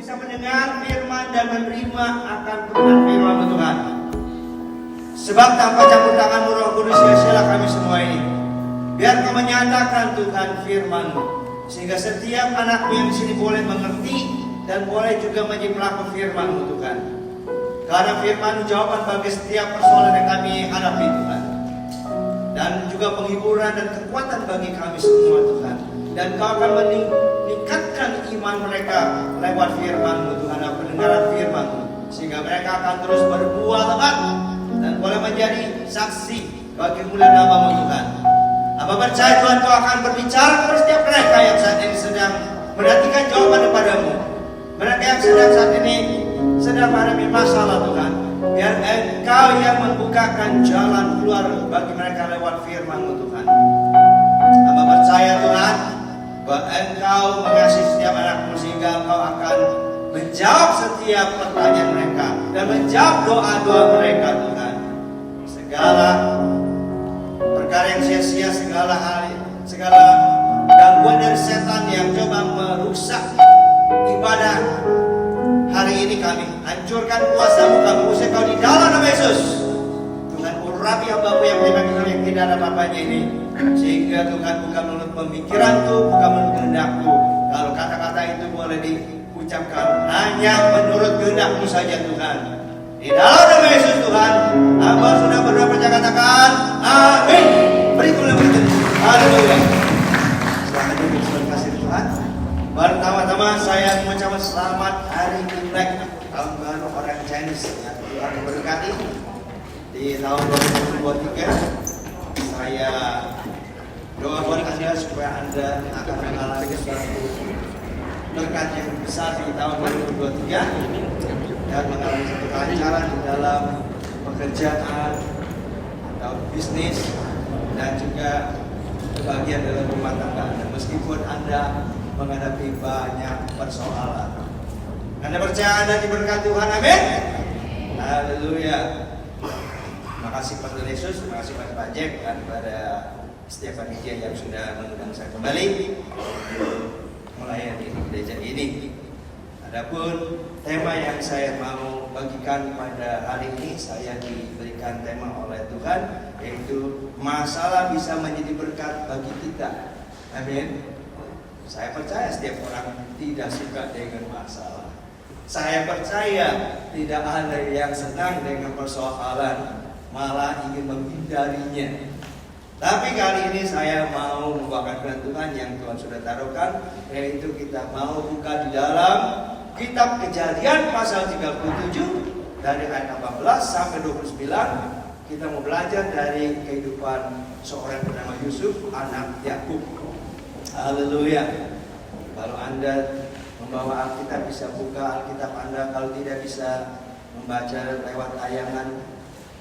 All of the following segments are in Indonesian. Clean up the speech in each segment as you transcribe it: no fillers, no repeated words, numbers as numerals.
bisa mendengar firman dan menerima akan kebenaran firman Tuhan. Sebab tanpa campur tangan Roh Kudus sia-sialah kami semua ini. Biar Kau menyatakan Tuhan firman-Mu, sehingga setiap anakmu yang di sini boleh mengerti dan boleh juga menjadi pelaku firman-Mu Tuhan. Karena firman-Mu jawaban bagi setiap persoalan yang kami hadapi Tuhan. Dan juga penghiburan dan kekuatan bagi kami semua Tuhan. Dan Kau akan meningkatkan iman mereka lewat firman-Mu Tuhan, dan pendengaran firman-Mu, sehingga mereka akan terus berbuah lebat dan boleh menjadi saksi bagi kemuliaan nama-Mu Tuhan. Hamba percaya Tuhan Kau akan berbicara kepada setiap mereka yang saat ini sedang menantikan jawaban daripada-Mu. Mereka yang saat ini sedang menghadapi masalah Tuhan, biar Engkau yang membukakan jalan keluar bagi mereka lewat firman-Mu Tuhan. Hamba percaya Tuhan bahwa Engkau mengasihi setiap anak-Mu, sehingga Engkau akan menjawab setiap pertanyaan mereka dan menjawab doa-doa mereka Tuhan. Segala perkara yang sia-sia, segala gangguan dari setan yang coba merusak ibadah hari ini, kami hancurkan kuasa-Mu, kami usir Kau di dalam nama Yesus. Tuhan, urapi hamba-Mu yang memang yang tidak ada apa-apanya ini, sehingga Tuhan buka mulut pemikiranku, buka mulut kehendak-Ku. Kalau kata-kata itu boleh diucapkan hanya menurut kehendak-Mu saja Tuhan. Di dalam nama Yesus Tuhan, hamba sudah berdoa percaya, katakan amin. Beri kemuliaan. Haleluya. Selamat duduk, terima kasih Tuhan. Pertama-tama saya mengucapkan selamat hari Imlek, tahun baru orang Chinese yang Tuhan memberkati. Di tahun 2023 saya doa buat Anda supaya Anda akan mengalami suatu berkat yang besar di tahun 2023 dan mengalami satu kelancaran di dalam pekerjaan atau bisnis dan juga kebahagiaan dalam rumah tangga Anda, meskipun Anda menghadapi banyak persoalan. Anda percaya Anda diberkati Tuhan, amin. Haleluya. Terima kasih Pastor Yesus, terima kasih Pak Jack dan pada setiap panitia yang sudah mengundang saya kembali melayani di gereja ini. Adapun tema yang saya mau bagikan pada hari ini, saya diberikan tema oleh Tuhan, yaitu masalah bisa menjadi berkat bagi kita. Amin. Saya percaya setiap orang tidak suka dengan masalah. Saya percaya tidak ada yang senang dengan persoalan, malah ingin menghindarinya. Tapi kali ini saya mau membawakan firman Tuhan yang Tuhan sudah taruhkan, yaitu kita mau buka di dalam Kitab Kejadian pasal 37 dari ayat 18 sampai 29. Kita mau belajar dari kehidupan seorang bernama Yusuf, anak Yakub. Haleluya. Kalau Anda membawa Alkitab, bisa buka Alkitab Anda. Kalau tidak, bisa membaca lewat tayangan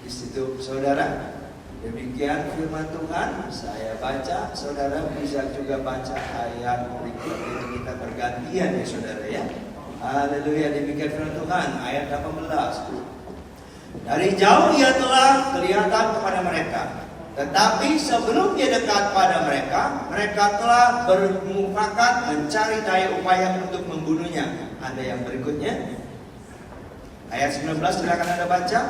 di situ saudara. Demikian firman Tuhan, saya baca, saudara bisa juga baca ayat berikut, itu kita bergantian ya saudara ya. Haleluya. Demikian firman Tuhan, ayat 18. Dari jauh ia telah kelihatan kepada mereka, tetapi sebelum dia dekat pada mereka, mereka telah bermufakat mencari daya upaya untuk membunuhnya. Ada yang berikutnya, ayat 19, silakan Anda baca.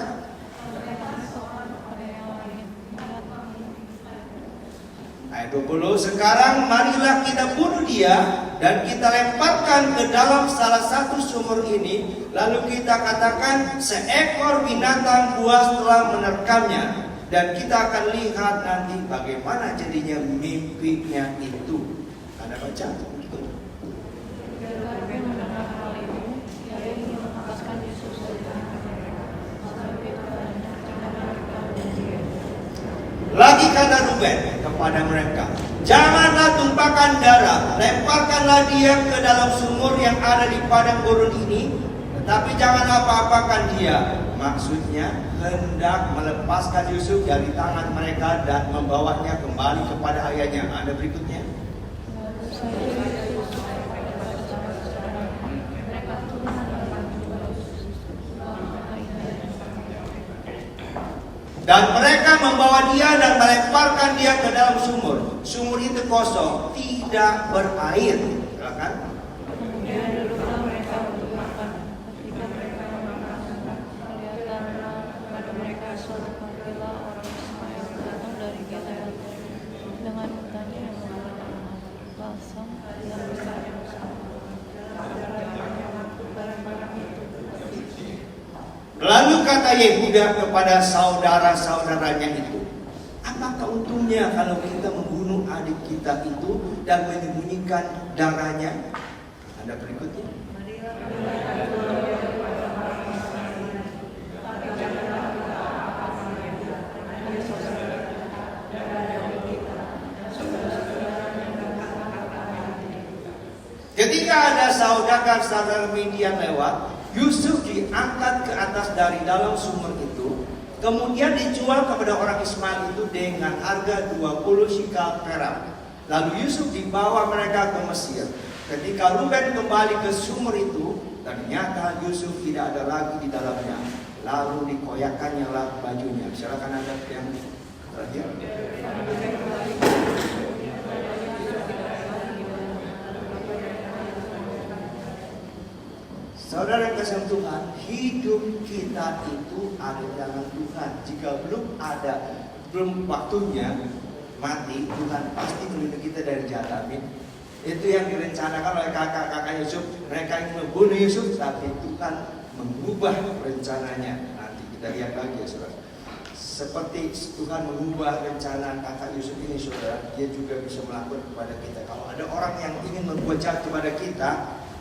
Ayat 20, sekarang marilah kita bunuh dia dan kita lemparkan ke dalam salah satu sumur ini, lalu kita katakan seekor binatang buas telah menerkamnya, dan kita akan lihat nanti bagaimana jadinya mimpinya itu. Anda baca. Lagi kata Ruben kepada mereka, janganlah tumpahkan darah, lemparkanlah dia ke dalam sumur yang ada di padang gurun ini, tetapi jangan apa-apakan dia. Maksudnya hendak melepaskan Yusuf dari tangan mereka dan membawanya kembali kepada ayahnya. Ada berikutnya. Dan mereka membawa dia dan melemparkan dia ke dalam sumur. Sumur itu kosong, tidak berair. Silakan. Lalu kata Yehuda kepada saudara-saudaranya itu, apakah untungnya kalau kita membunuh adik kita itu dan menyembunyikan darahnya? Ada berikutnya. Ketika ada saudara Midian lewat, Yusuf diangkat ke atas dari dalam sumur itu, kemudian dijual kepada orang Ismail itu dengan harga 20 shikal perak. Lalu Yusuf dibawa mereka ke Mesir. Ketika Ruben kembali ke sumur itu, ternyata Yusuf tidak ada lagi di dalamnya. Lalu dikoyakkannya lah bajunya. Silakan ada yang terakhir. Saudara yang kasih Tuhan, hidup kita itu ada di dalam Tuhan. Jika belum waktunya mati, Tuhan pasti melindungi kita dari jahat. Amin. Itu yang direncanakan oleh kakak-kakak Yusuf. Mereka ingin membunuh Yusuf, tapi Tuhan mengubah rencananya. Nanti kita lihat lagi ya saudara. Seperti Tuhan mengubah rencana kakak Yusuf ini saudara, Dia juga bisa melakukan kepada kita. Kalau ada orang yang ingin membuat jahat kepada kita,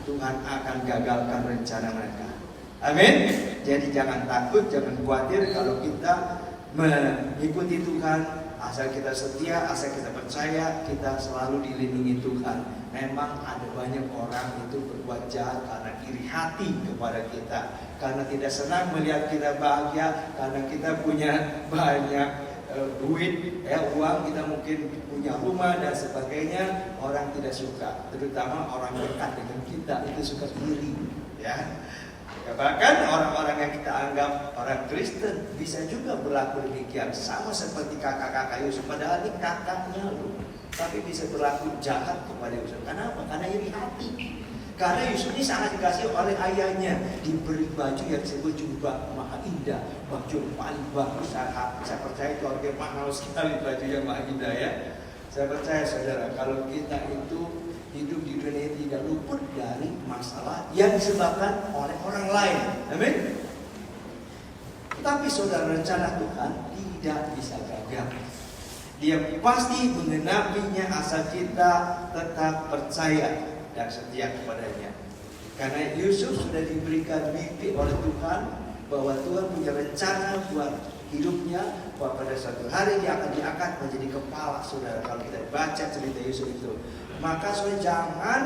Tuhan akan gagalkan rencana mereka. Amin. Jadi jangan takut, jangan khawatir kalau kita mengikuti Tuhan. Asal kita setia, asal kita percaya, kita selalu dilindungi Tuhan. Memang ada banyak orang itu berbuat jahat karena iri hati kepada kita, karena tidak senang melihat kita bahagia, karena kita punya banyak duit, uang, kita mungkin punya rumah dan sebagainya. Orang tidak suka, terutama orang dekat dengan kita itu suka iri, ya. Bahkan orang-orang yang kita anggap orang Kristen bisa juga berlaku demikian, sama seperti kakak-kakak Yusuf. Padahal ini kakaknya loh, tapi bisa berlaku jahat kepada Yusuf. Kenapa? Karena iri hati. Karena Yusuf ini sangat dikasih oleh ayahnya, diberi baju yang disebut jubah maha indah, baju yang paling bagus. Saya percaya itu harga mahal sekali baju yang maha indah ya. Saya percaya saudara, kalau kita itu hidup di dunia ini tidak luput dari masalah yang disebabkan oleh orang lain. Amin. Tapi saudara, rencana Tuhan tidak bisa gagal. Dia pasti menggenapinya asal kita tetap percaya dan setia kepadanya. Karena Yusuf sudah diberikan mimpi oleh Tuhan bahwa Tuhan punya rencana buat hidupnya, bahwa pada suatu hari dia akan diangkat menjadi kepala. Saudara, kalau kita baca cerita Yusuf itu, maka saudara jangan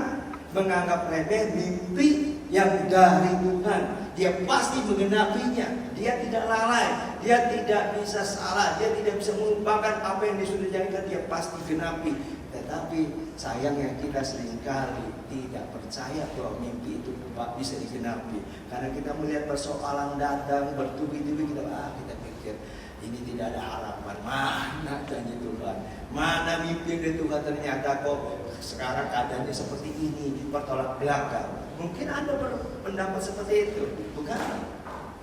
menganggap remeh mimpi yang dari Tuhan. Dia pasti menggenapinya. Dia tidak lalai, dia tidak bisa salah, dia tidak bisa melupakan apa yang dia sudah janjikan. Dia pasti genapi. Tetapi sayangnya kita seringkali tidak percaya bahwa mimpi itu bisa digenapi. Karena kita melihat persoalan datang bertubi-tubi, kita pikir ini tidak ada harapan. Mana janji Tuhan? Mana mimpi dari Tuhan? Ternyata kok sekarang keadaannya seperti ini, bertolak belakang. Mungkin Anda berpendapat seperti itu, bukan?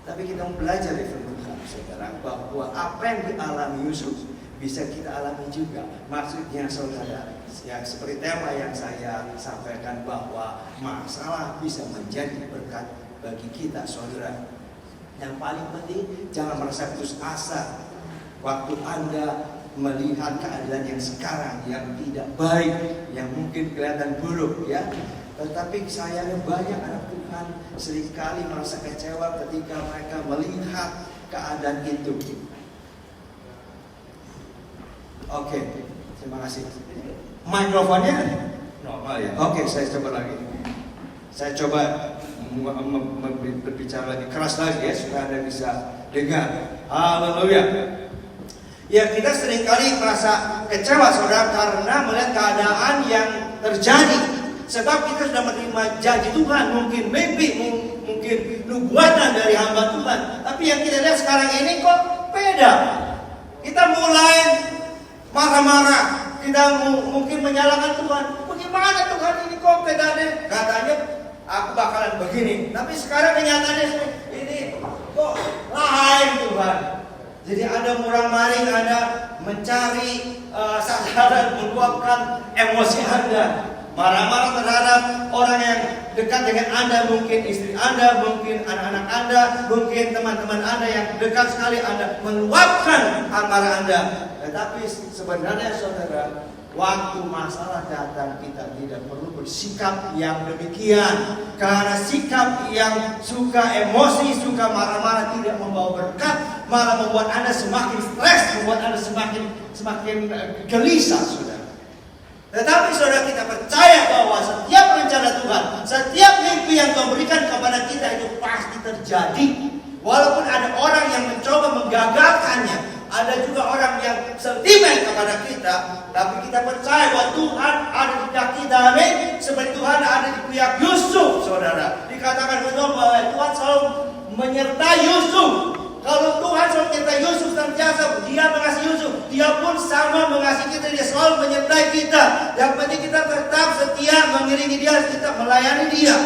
Tapi kita mau belajar dari firman Tuhan, saudara, bahwa apa yang dialami Yusuf bisa kita alami juga. Maksudnya saudara, ya seperti tema yang saya sampaikan, bahwa masalah bisa menjadi berkat bagi kita, saudara. Yang paling penting, jangan merasa putus asa waktu Anda melihat keadaan yang sekarang yang tidak baik, yang mungkin kelihatan buruk, ya. Tetapi sayangnya banyak anak Tuhan seringkali merasa kecewa ketika mereka melihat keadaan itu. Oke, terima kasih. Mikrofonnya normal ya? Oke, saya coba lagi. Saya coba berbicara lebih keras lagi ya, supaya Anda bisa dengar. Haleluya. Ya, kita seringkali merasa kecewa saudara karena melihat keadaan yang terjadi. Sebab kita sudah menerima janji Tuhan, mungkin mimpi, mungkin nubuatan dari hamba Tuhan. Tapi yang kita lihat sekarang ini kok beda. Kita mulai marah-marah, kita mungkin menyalahkan Tuhan. Bagaimana Tuhan ini kok bedanya? Katanya aku bakalan begini, tapi sekarang kenyataannya ini kok lain Tuhan. Jadi ada murang-maring, ada mencari sasaran, meluapkan emosi Anda. Marah-marah terhadap orang yang dekat dengan Anda, mungkin istri Anda, mungkin anak-anak Anda, mungkin teman-teman Anda yang dekat sekali, Anda meluapkan amarah Anda. Tetapi sebenarnya saudara, waktu masalah datang kita tidak perlu bersikap yang demikian. Karena sikap yang suka emosi, suka marah-marah tidak membawa berkat, malah membuat Anda semakin stres, membuat Anda semakin gelisah, saudara. Tetapi saudara, kita percaya bahwa setiap rencana Tuhan, setiap mimpi yang Tuhan berikan kepada kita itu pasti terjadi. Walaupun ada orang yang mencoba menggagalkannya, ada juga orang yang sentimen kepada kita, tapi kita percaya bahwa Tuhan ada di pihak kita, amin. Seperti Tuhan ada di pihak Yusuf, saudara. Dikatakan betul bahwa Tuhan selalu menyertai Yusuf. Kalau Tuhan selalu menyertai Yusuf, senantiasa Dia mengasihi Yusuf, Dia pun sama mengasihi kita. Dia selalu menyertai kita. Yang penting kita tetap setia mengiringi Dia, kita melayani Dia.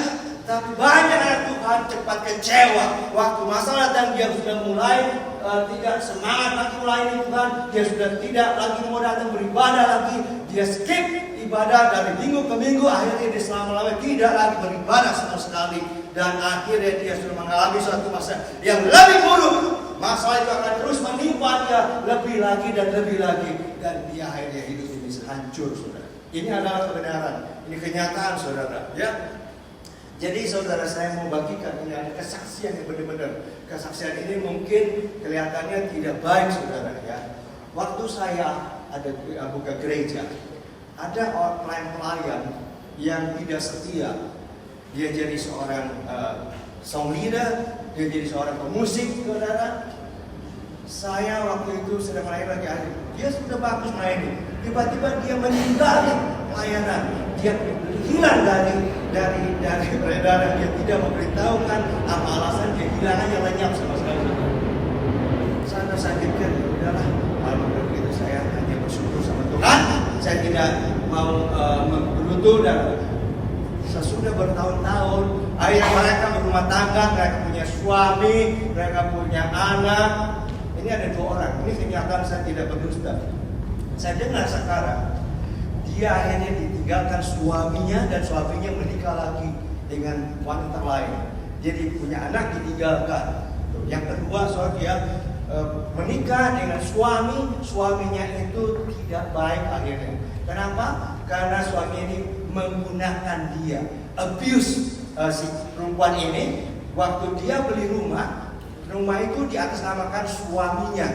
Tapi banyak anak Tuhan cepat kecewa waktu masalah dan dia sudah mulai tidak semangat lagi melayani Tuhan. Dia sudah tidak lagi mau datang beribadah lagi. Dia skip ibadah dari minggu ke minggu. Akhirnya dia selama-lamanya tidak lagi beribadah sama sekali. Dan akhirnya dia sudah mengalami suatu masa yang lebih buruk. Masalah itu akan terus menimpa dia lebih lagi dan lebih lagi. Dan dia akhirnya hidup ini hancur, saudara. Ini adalah kebenaran. Ini kenyataan, saudara. Ya. Jadi saudara, saya mau bagikan ini ada kesaksian yang benar-benar. Kesaksian ini mungkin kelihatannya tidak baik, saudara, ya. Waktu saya ada buka gereja, ada pelayan yang tidak setia. Dia jadi seorang song leader, dia jadi seorang pemusik, saudara. Saya waktu itu sedang melayani lagi, dia sudah bagus melayani. Tiba-tiba dia meninggalkan pelayanan. Dia hilang dari peredaran. Dia tidak memberitahukan apa alasan dia hilangnya, lenyap sama sekali. Saya pikir, udahlah, kalau begitu saya hanya bersyukur sama Tuhan. Saya tidak mau berlutut dan sesudah bertahun-tahun, akhirnya mereka berumah tangga, mereka punya suami, mereka punya anak. Ini ada 2 orang. Ini kenyataan, saya tidak berdusta. Saya dengar sekarang dia akhirnya ditinggalkan suaminya dan suaminya menikah lagi dengan wanita lain. Jadi punya anak ditinggalkan. Yang kedua, soal dia menikah dengan suaminya itu tidak baik akhirnya. Kenapa? Karena suami ini menggunakan dia, abuse si perempuan ini. Waktu dia beli rumah itu diatasnamakan suaminya.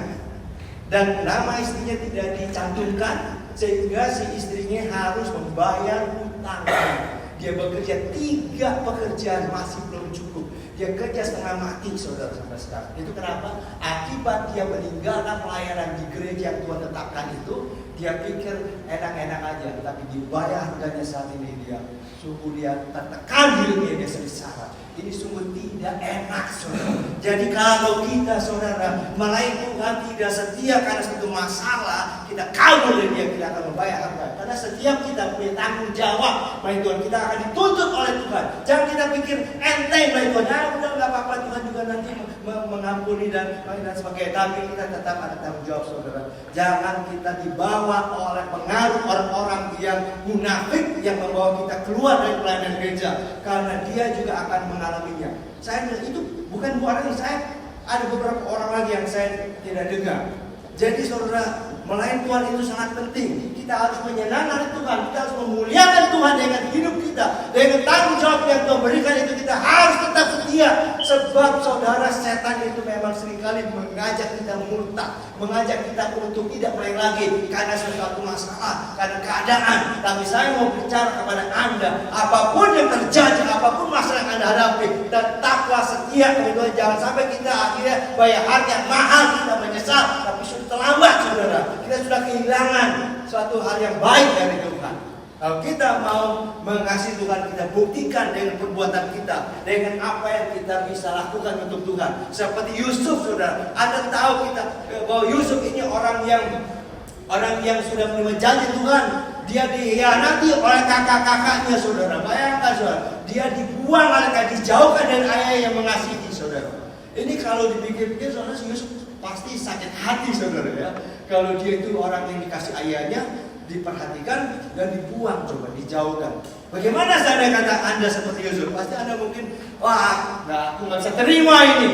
Dan nama istrinya tidak dicantumkan, sehingga si istrinya harus membayar hutangnya. Dia bekerja 3 pekerjaan masih belum cukup. Dia kerja setengah mati, saudara, sampai sekarang. Itu kenapa? Akibat dia meninggalkan pelayanan di gereja yang Tuhan tetapkan itu. Dia pikir enak-enak aja, tapi dibayar harganya saat ini dia. Sungguh dia tertekan hidupnya, dia sengsara. Ini sungguh tidak enak, saudara. Jadi kalau kita, saudara, melayani Tuhan tidak setia karena satu masalah, kita kabur dari dia, kita akan membayar harga. Karena setiap kita punya tanggung jawab melayani Tuhan, kita akan dituntut oleh Tuhan. Jangan kita pikir enteng melayani Tuhan. Udah nggak apa-apa, Tuhan juga nanti mengampuni dan sebagainya. Tapi kita tetap ada tanggung jawab, saudara. Jangan kita dibawa oleh pengaruh orang-orang yang munafik yang membawa kita keluar dari pelayanan gereja, karena dia juga akan mengalaminya. Saya itu bukan orang yang saya, ada beberapa orang lagi yang saya tidak dengar. Jadi saudara, melayani Tuhan itu sangat penting. Kita harus menyenangkan Tuhan, kita harus memuliakan Tuhan dengan hidup kita, dengan tanggung jawab yang Tuhan berikan itu. Kita harus tetap setia. Sebab saudara, setan itu memang seringkali mengajak kita murtad, mengajak kita untuk tidak melayani lagi karena sesuatu masalah, karena keadaan. Tapi saya mau bicara kepada Anda, apapun yang terjadi, apapun masalah yang Anda hadapi, tetaplah setia kepada Tuhan. Jangan sampai kita akhirnya bayar harga yang mahal, kita menyesal, tapi sudah terlambat, saudara. Kita sudah kehilangan suatu hal yang baik dari Tuhan. Kalau kita mau mengasihi Tuhan, kita buktikan dengan perbuatan kita, dengan apa yang kita bisa lakukan untuk Tuhan. Seperti Yusuf, saudara. Anda tahu kita bahwa Yusuf ini orang yang sudah menerima janji Tuhan. Dia dikhianati oleh kakak-kakaknya, saudara. Bayangkan, saudara. Dia dibuang oleh dijauhkan dari ayah yang mengasihi, saudara. Ini kalau dipikir-pikir, saudara, Yusuf pasti sakit hati, saudara, ya. Kalau dia itu orang yang dikasih ayahnya, diperhatikan dan dibuang, coba dijauhkan. Bagaimana seandainya kata Anda seperti Yusuf? Pasti Anda mungkin, wah, aku nggak bisa terima ini.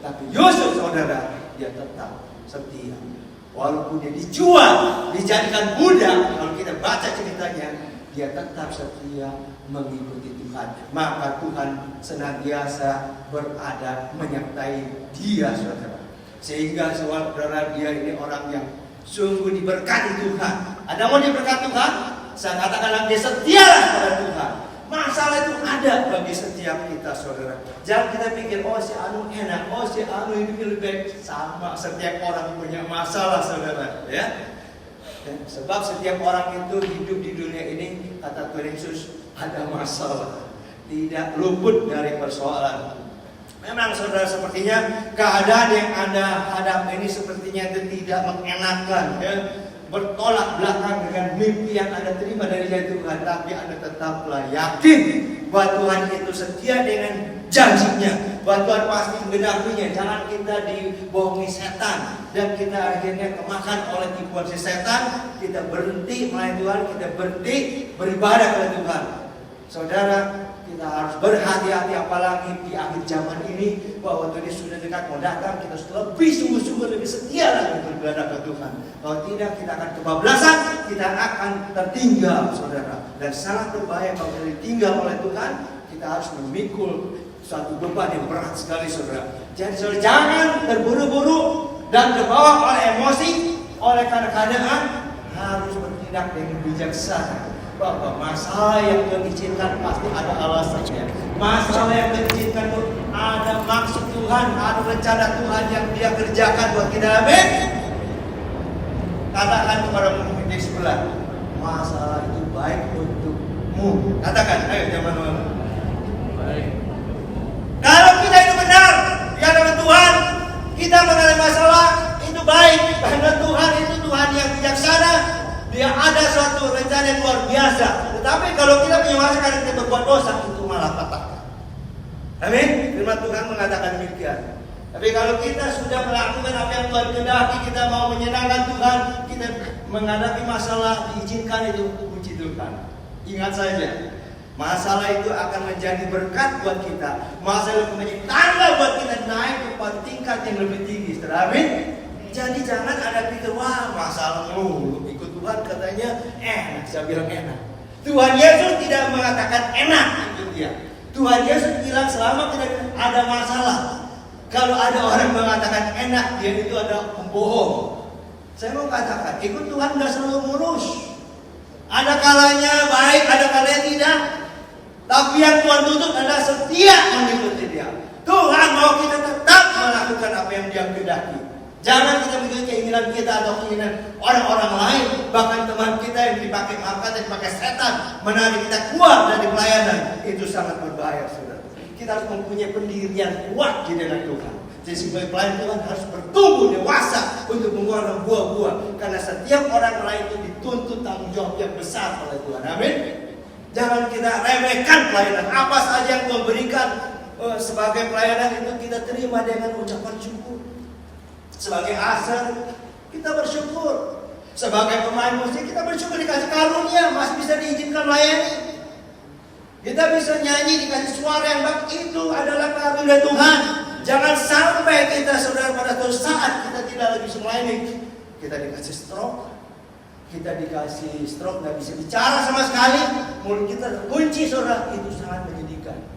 Tapi Yusuf, saudara, dia tetap setia. Walaupun dia dijual, dijadikan budak, kalau kita baca ceritanya, dia tetap setia mengikuti Tuhan. Maka Tuhan senantiasa berada menyertai dia, saudara. Sehingga saudara, dia ini orang yang sungguh diberkati Tuhan. Ada mau diberkati Tuhan? Saya katakan dia setialah kepada Tuhan. Masalah itu ada bagi setiap kita, saudara. Jangan kita pikir, oh si Anu enak, oh si Anu hidupnya lebih baik. Sama, setiap orang punya masalah, saudara. Ya. Dan sebab setiap orang itu hidup di dunia ini, kata Tuhan Yesus, ada masalah. Tidak luput dari persoalan. Memang saudara, sepertinya keadaan yang Anda hadapi ini sepertinya itu tidak mengenakan, ya. Bertolak belakang dengan mimpi yang Anda terima dari Tuhan. Tapi Anda tetaplah yakin bahwa Tuhan itu setia dengan janjinya, bahwa Tuhan pasti menggenapinya. Jangan kita dibohongi setan dan kita akhirnya kemakan oleh tipuan si setan. Kita berhenti melayani Tuhan, kita berhenti beribadah kepada Tuhan. Saudara, kita harus berhati-hati, apalagi di akhir zaman ini, bahwa Tuhan sudah dekat mau datang. Kita harus lebih sungguh-sungguh, lebih setia lagi beribadah kepada Tuhan. Kalau tidak, kita akan kebablasan, kita akan tertinggal, saudara. Dan sangat berbahaya kalau kita ditinggal oleh Tuhan. Kita harus memikul suatu beban yang berat sekali, saudara. Jadi saudara, jangan terburu-buru dan terbawa oleh emosi, oleh keadaan. Harus bertindak dengan bijaksana. Bahwa masalah yang Tuhan izinkan pasti ada alasannya. Masalah yang Tuhan izinkan itu ada maksud Tuhan, ada rencana Tuhan yang Dia kerjakan buat kita. Amin. Katakan kepada murid di sebelah, masalah itu baik untukmu. Katakan, ayo teman-teman. Baik. Kalau kita itu benar di hadapan Tuhan, kita mengalami masalah itu baik karena Tuhan itu Tuhan yang bijaksana. Dia ada suatu rencana yang luar biasa. Tetapi kalau kita punya masalah karena kita berbuat dosa, itu malah patah. Amin. Firman Tuhan mengatakan demikian. Tapi kalau kita sudah melakukan apa yang Tuhan kehendaki, kita mau menyenangkan Tuhan, kita menghadapi masalah, diizinkan itu puji Tuhan. Ingat saja, masalah itu akan menjadi berkat buat kita. Masalah itu menjadi tangga buat kita naik ke tingkat yang lebih tinggi. Amin. Jadi jangan ada pikir, wah masalah mulu. Ikut Tuhan katanya enak, saya bilang enak. Tuhan Yesus tidak mengatakan enak, itu dia. Tuhan Yesus bilang selama tidak ada masalah. Kalau ada orang mengatakan enak, dia itu ada pembohong. Saya mau katakan, ikut Tuhan nggak selalu mulus. Ada kalanya baik, ada kalanya tidak. Tapi yang Tuhan tuntut adalah setia mengikuti Dia. Tuhan mau kita tetap melakukan apa yang Dia kehendaki. Jangan kita mengikuti keinginan kita atau keinginan orang-orang lain, bahkan teman kita yang dipakai dipakai setan, menarik kita keluar dari pelayanan. Itu sangat berbahaya, saudara. Kita harus mempunyai pendirian kuat di dalam Tuhan. Jadi sebagai pelayan Tuhan harus bertumbuh dewasa untuk mengeluarkan buah-buah. Karena setiap orang lain itu dituntut tanggung jawab yang besar oleh Tuhan. Amin. Jangan kita remehkan pelayanan. Apa saja yang Tuhan berikan sebagai pelayanan itu kita terima dengan ucapan syukur. Sebagai asal kita bersyukur. Sebagai pemain musik kita bersyukur dikasih karunia, masih bisa diizinkan melayani. Kita bisa nyanyi, dikasih suara yang baik. Itu adalah karunia Tuhan. Jangan sampai kita, saudara, pada suatu saat kita tidak lagi bisa melayani, kita dikasih stroke. Kita dikasih stroke, nggak bisa bicara sama sekali. Mulut kita terkunci, saudara. Itu sangat menyedihkan.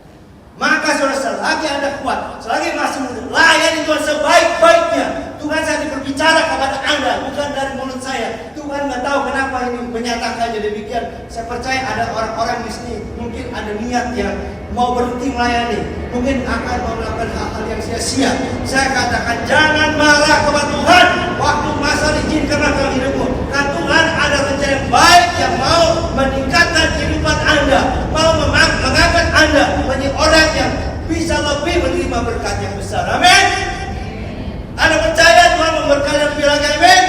Maka saudara, selagi Anda kuat, selagi masih muda, layani Tuhan sebaik-baiknya. Tuhan saat berbicara kepada Anda, bukan dari mulut saya. Tuhan nggak tahu kenapa ini menyatakannya demikian. Saya percaya ada orang-orang di sini mungkin ada niat yang mau berhenti melayani, mungkin akan melakukan hal-hal yang sia-sia. Saya katakan jangan marah kepada Tuhan waktu masa diizinkan dalam hidupmu. Karena Tuhan ada rencana yang baik yang mau meningkatkan kehidupan Anda, mau mengangkat Anda menjadi orang yang bisa lebih menerima berkat yang besar. Amin. Anda percaya Tuhan memberkati lebih lagi, amin?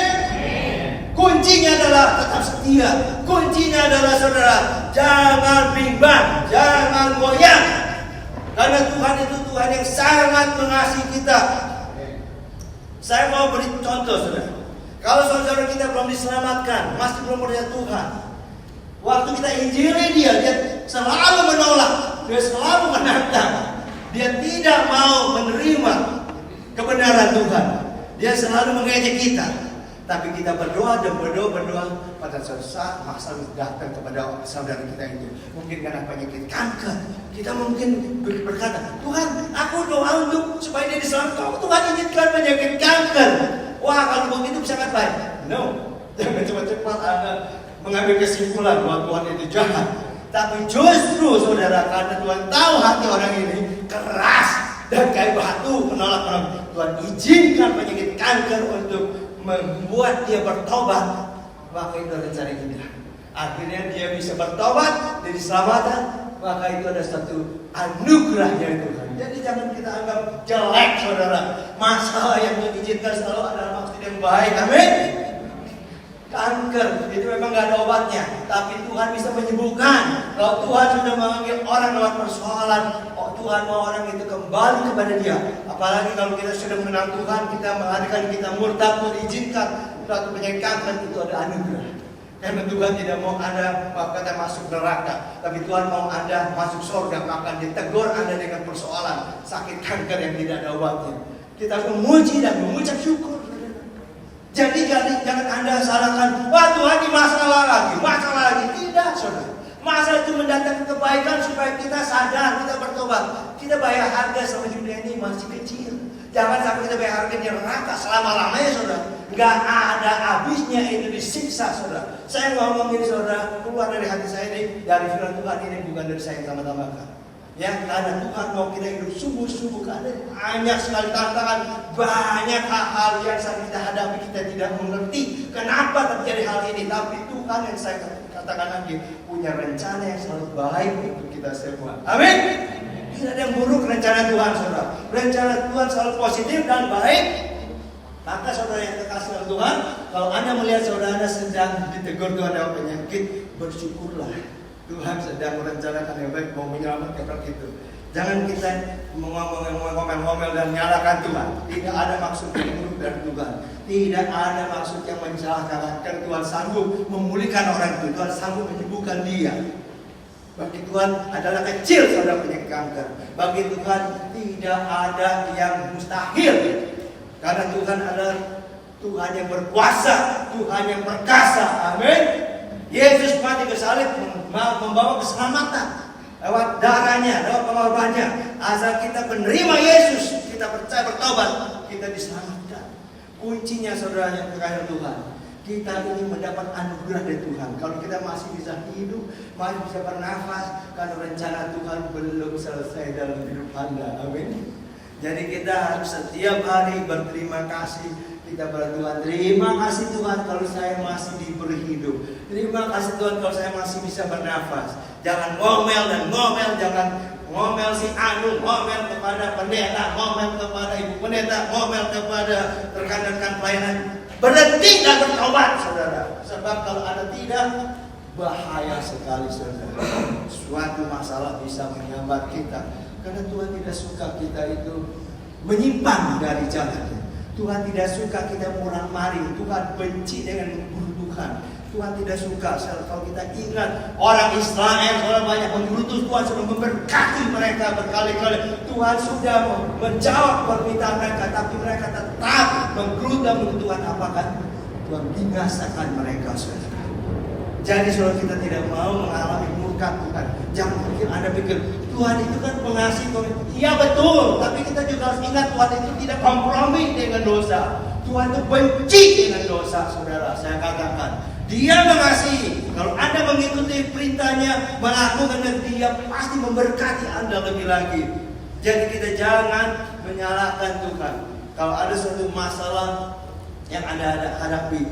Kuncinya adalah tetap setia. Kuncinya adalah saudara, jangan bimbang, jangan goyang. Karena Tuhan itu Tuhan yang sangat mengasihi kita. Saya mau beri contoh, saudara. Kalau saudara kita belum diselamatkan, masih belum percaya Tuhan, waktu kita injili dia selalu menolak, dia selalu menantang, dia tidak mau menerima kebenaran Tuhan, dia selalu mengejek kita. Tapi kita berdoa dan berdoa pada suatu saat masalah datang kepada saudara kita itu. Mungkin karena penyakit kanker, kita mungkin berkata, Tuhan, aku doa untuk supaya dia diselamatkan. Tuhan izinkan penyakit kanker. Wah, kalau begitu sangat baik. No, jangan cepat-cepat Anda mengambil kesimpulan bahwa Tuhan itu jahat. Tapi justru saudara, karena Tuhan tahu hati orang ini keras dan kayak batu menolak orang, Tuhan izinkan penyakit kanker untuk membuat dia bertobat. Maka itu rencana kita. Akhirnya dia bisa bertobat, jadi diselamatkan. Maka itu ada satu anugerah dari Tuhan. Jadi jangan kita anggap jelek saudara. Masalah yang Tuhan izinkan selalu adalah maksud yang baik. Amin. Kanker itu memang gak ada obatnya, tapi Tuhan bisa menyembuhkan. Kalau Tuhan sudah memanggil orang lewat persoalan, Tuhan mau orang itu kembali kepada Dia. Apalagi kalau kita sudah mengenal Tuhan, kita mengadakan kita murtad, Tuhan izinkan suatu penyakit kanker, itu ada anugerah. Karena Tuhan tidak mau Anda kata masuk neraka, tapi Tuhan mau Anda masuk surga. Maka ditegur Anda dengan persoalan sakit kanker yang tidak ada obatnya. Kita memuji dan mengucap syukur. Jadi jangan Anda salahkan, wah Tuhan ini masalah lagi. Tidak, saudara. Masalah itu mendatangkan kebaikan supaya kita sadar, kita bertobat. Kita bayar harga sama dunia ini masih kecil. Jangan sampai kita bayar harga di neraka selama-lamanya, saudara. Gak ada habisnya itu disiksa, saudara. Saya ngomong ini, saudara, keluar dari hati saya ini, dari firman Tuhan ini, bukan dari saya yang tambah-tambahkan. Ya, karena Tuhan mau kita hidup sungguh-sungguh, karena banyak sekali tantangan, banyak hal-hal yang saat kita hadapi kita tidak mengerti kenapa terjadi hal ini. Tapi Tuhan yang saya katakan lagi punya rencana yang selalu baik untuk kita semua. Amin. Tidak ada yang buruk rencana Tuhan, saudara. Rencana Tuhan selalu positif dan baik. Maka saudara yang terkasih oleh Tuhan, kalau Anda melihat saudara Anda sedang ditegur Tuhan dengan penyakit, bersyukurlah. Tuhan sedang merencanakan yang baik, mau menyelamatkan orang itu. Jangan kita ngomel-ngomel dan nyalakan Tuhan. Tidak ada maksud yang buruk dari Tuhan. Tidak ada maksud yang mencelakakan. Tuhan sanggup memulihkan orang itu. Tuhan sanggup menyembuhkan dia. Bagi Tuhan adalah kecil saudara penyakit kanker. Bagi Tuhan tidak ada yang mustahil. Karena Tuhan adalah Tuhan yang berkuasa, Tuhan yang perkasa. Amin. Yesus mati ke salib membawa keselamatan lewat darahnya, lewat pengorbanannya. Asal kita menerima Yesus, kita percaya bertobat, kita diselamatkan. Kuncinya saudara yang terkasih Tuhan, kita ini mendapat anugerah dari Tuhan. Kalau kita masih bisa hidup, masih bisa bernafas, karena rencana Tuhan belum selesai dalam hidup Anda. Amin. Jadi kita harus setiap hari berterima kasih. Kita berdoa, terima kasih Tuhan kalau saya masih diberi hidup. Terima kasih Tuhan kalau saya masih bisa bernafas. Jangan ngomel, jangan ngomel si anu, ngomel kepada pendeta, ngomel kepada ibu pendeta, ngomel kepada rekan-rekan pelayanan. Berhenti dan bertobat, saudara. Sebab kalau Anda tidak, bahaya sekali, saudara. Suatu masalah bisa menyambar kita. Karena Tuhan tidak suka kita itu menyimpang dari jalannya. Tuhan tidak suka kita murang-maring. Tuhan benci dengan membunuh Tuhan. Tuhan tidak suka kalau kita ingat orang Israel, orang banyak menggerutu, Tuhan sudah memberkati mereka berkali-kali. Tuhan sudah menjawab permintaan mereka, tapi mereka tetap menggerutu dan Tuhan apakan? Tuhan binasakan mereka, saudara. Jadi saudara, kita tidak mau mengalami murka Tuhan. Jangan pikir Anda pikir Tuhan itu kan pengasih. Iya betul, tapi kita juga harus ingat Tuhan itu tidak kompromi dengan dosa. Tuhan itu benci dengan dosa, saudara. Saya katakan, Dia mengasihi. Kalau Anda mengikuti perintahnya, melakukan, dan Dia pasti memberkati Anda lebih lagi. Jadi kita jangan menyalahkan Tuhan. Kalau ada suatu masalah yang Anda hadapi,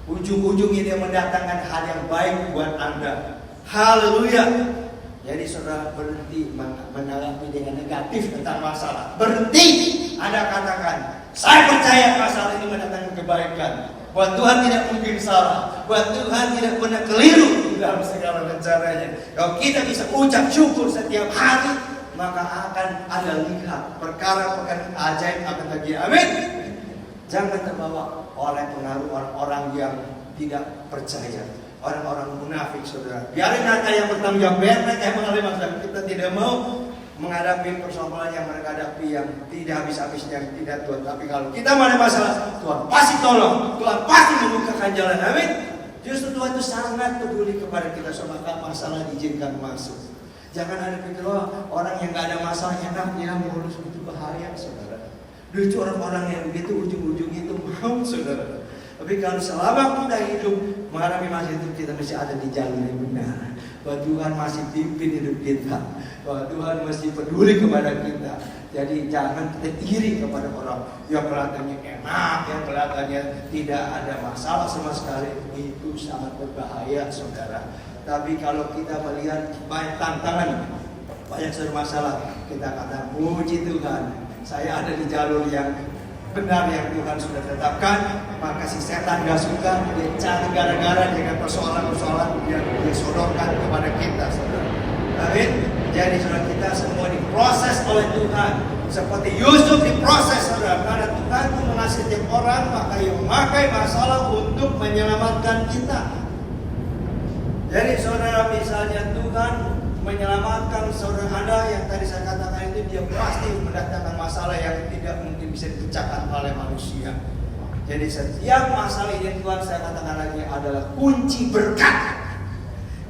ujung-ujungnya Dia mendatangkan hal yang baik buat Anda. Haleluya. Jadi saudara berhenti menanggapi dengan negatif tentang masalah. Berhenti. Anda katakan, saya percaya masalah ini mendatangkan kebaikan. Buat Tuhan tidak mungkin salah. Buat Tuhan tidak pernah keliru dalam segala rencananya. Kalau kita bisa ucap syukur setiap hari, maka akan ada lihat perkara-perkara ajaib akan terjadi. Amin. Jangan terbawa oleh pengaruh orang-orang yang tidak percaya, orang-orang munafik, saudara. Biarin mereka yang bertanggung jawab, biar mereka yang mengalami masalah. Kita tidak mau menghadapi persoalan yang mereka hadapi yang tidak habis-habisnya, tidak Tuhan. Tapi kalau kita mengalami masalah, Tuhan pasti tolong, Tuhan pasti membukakan jalan. Amin. Justru Tuhan itu sangat peduli kepada kita, saudara. Masalah diizinkan masuk. Jangan ada pikir, orang yang gak ada masalah enak dia ngurus, itu bahaya, saudara. Lucu orang-orang yang begitu ujung-ujung itu mau, saudara. Tapi kalau selama kita hidup mengalami masalah itu, kita masih ada di jalan yang benar. Bahwa Tuhan masih pimpin hidup kita, bahwa Tuhan masih peduli kepada kita. Jadi jangan kita iri kepada orang yang kelihatannya enak, yang kelihatannya tidak ada masalah sama sekali. Itu sangat berbahaya, saudara. Tapi kalau kita melihat banyak tantangan, banyak masalah, kita kata puji Tuhan, saya ada di jalur yang benar yang Tuhan sudah tetapkan. Maka si setan gak suka, dia cari gara-gara dengan persoalan-persoalan yang disodorkan kepada kita, saudara. Amin. Jadi saudara, kita semua diproses oleh Tuhan. Seperti Yusuf diproses, saudara. Karena Tuhan itu mengasihi setiap orang, maka ia memakai masalah untuk menyelamatkan kita. Jadi saudara, misalnya Tuhan menyelamatkan saudara Anda yang tadi saya katakan itu, dia pasti mendatangkan masalah yang tidak mungkin bisa dipecahkan oleh manusia. Jadi setiap masalah ini Tuhan, saya katakan lagi, adalah kunci berkat.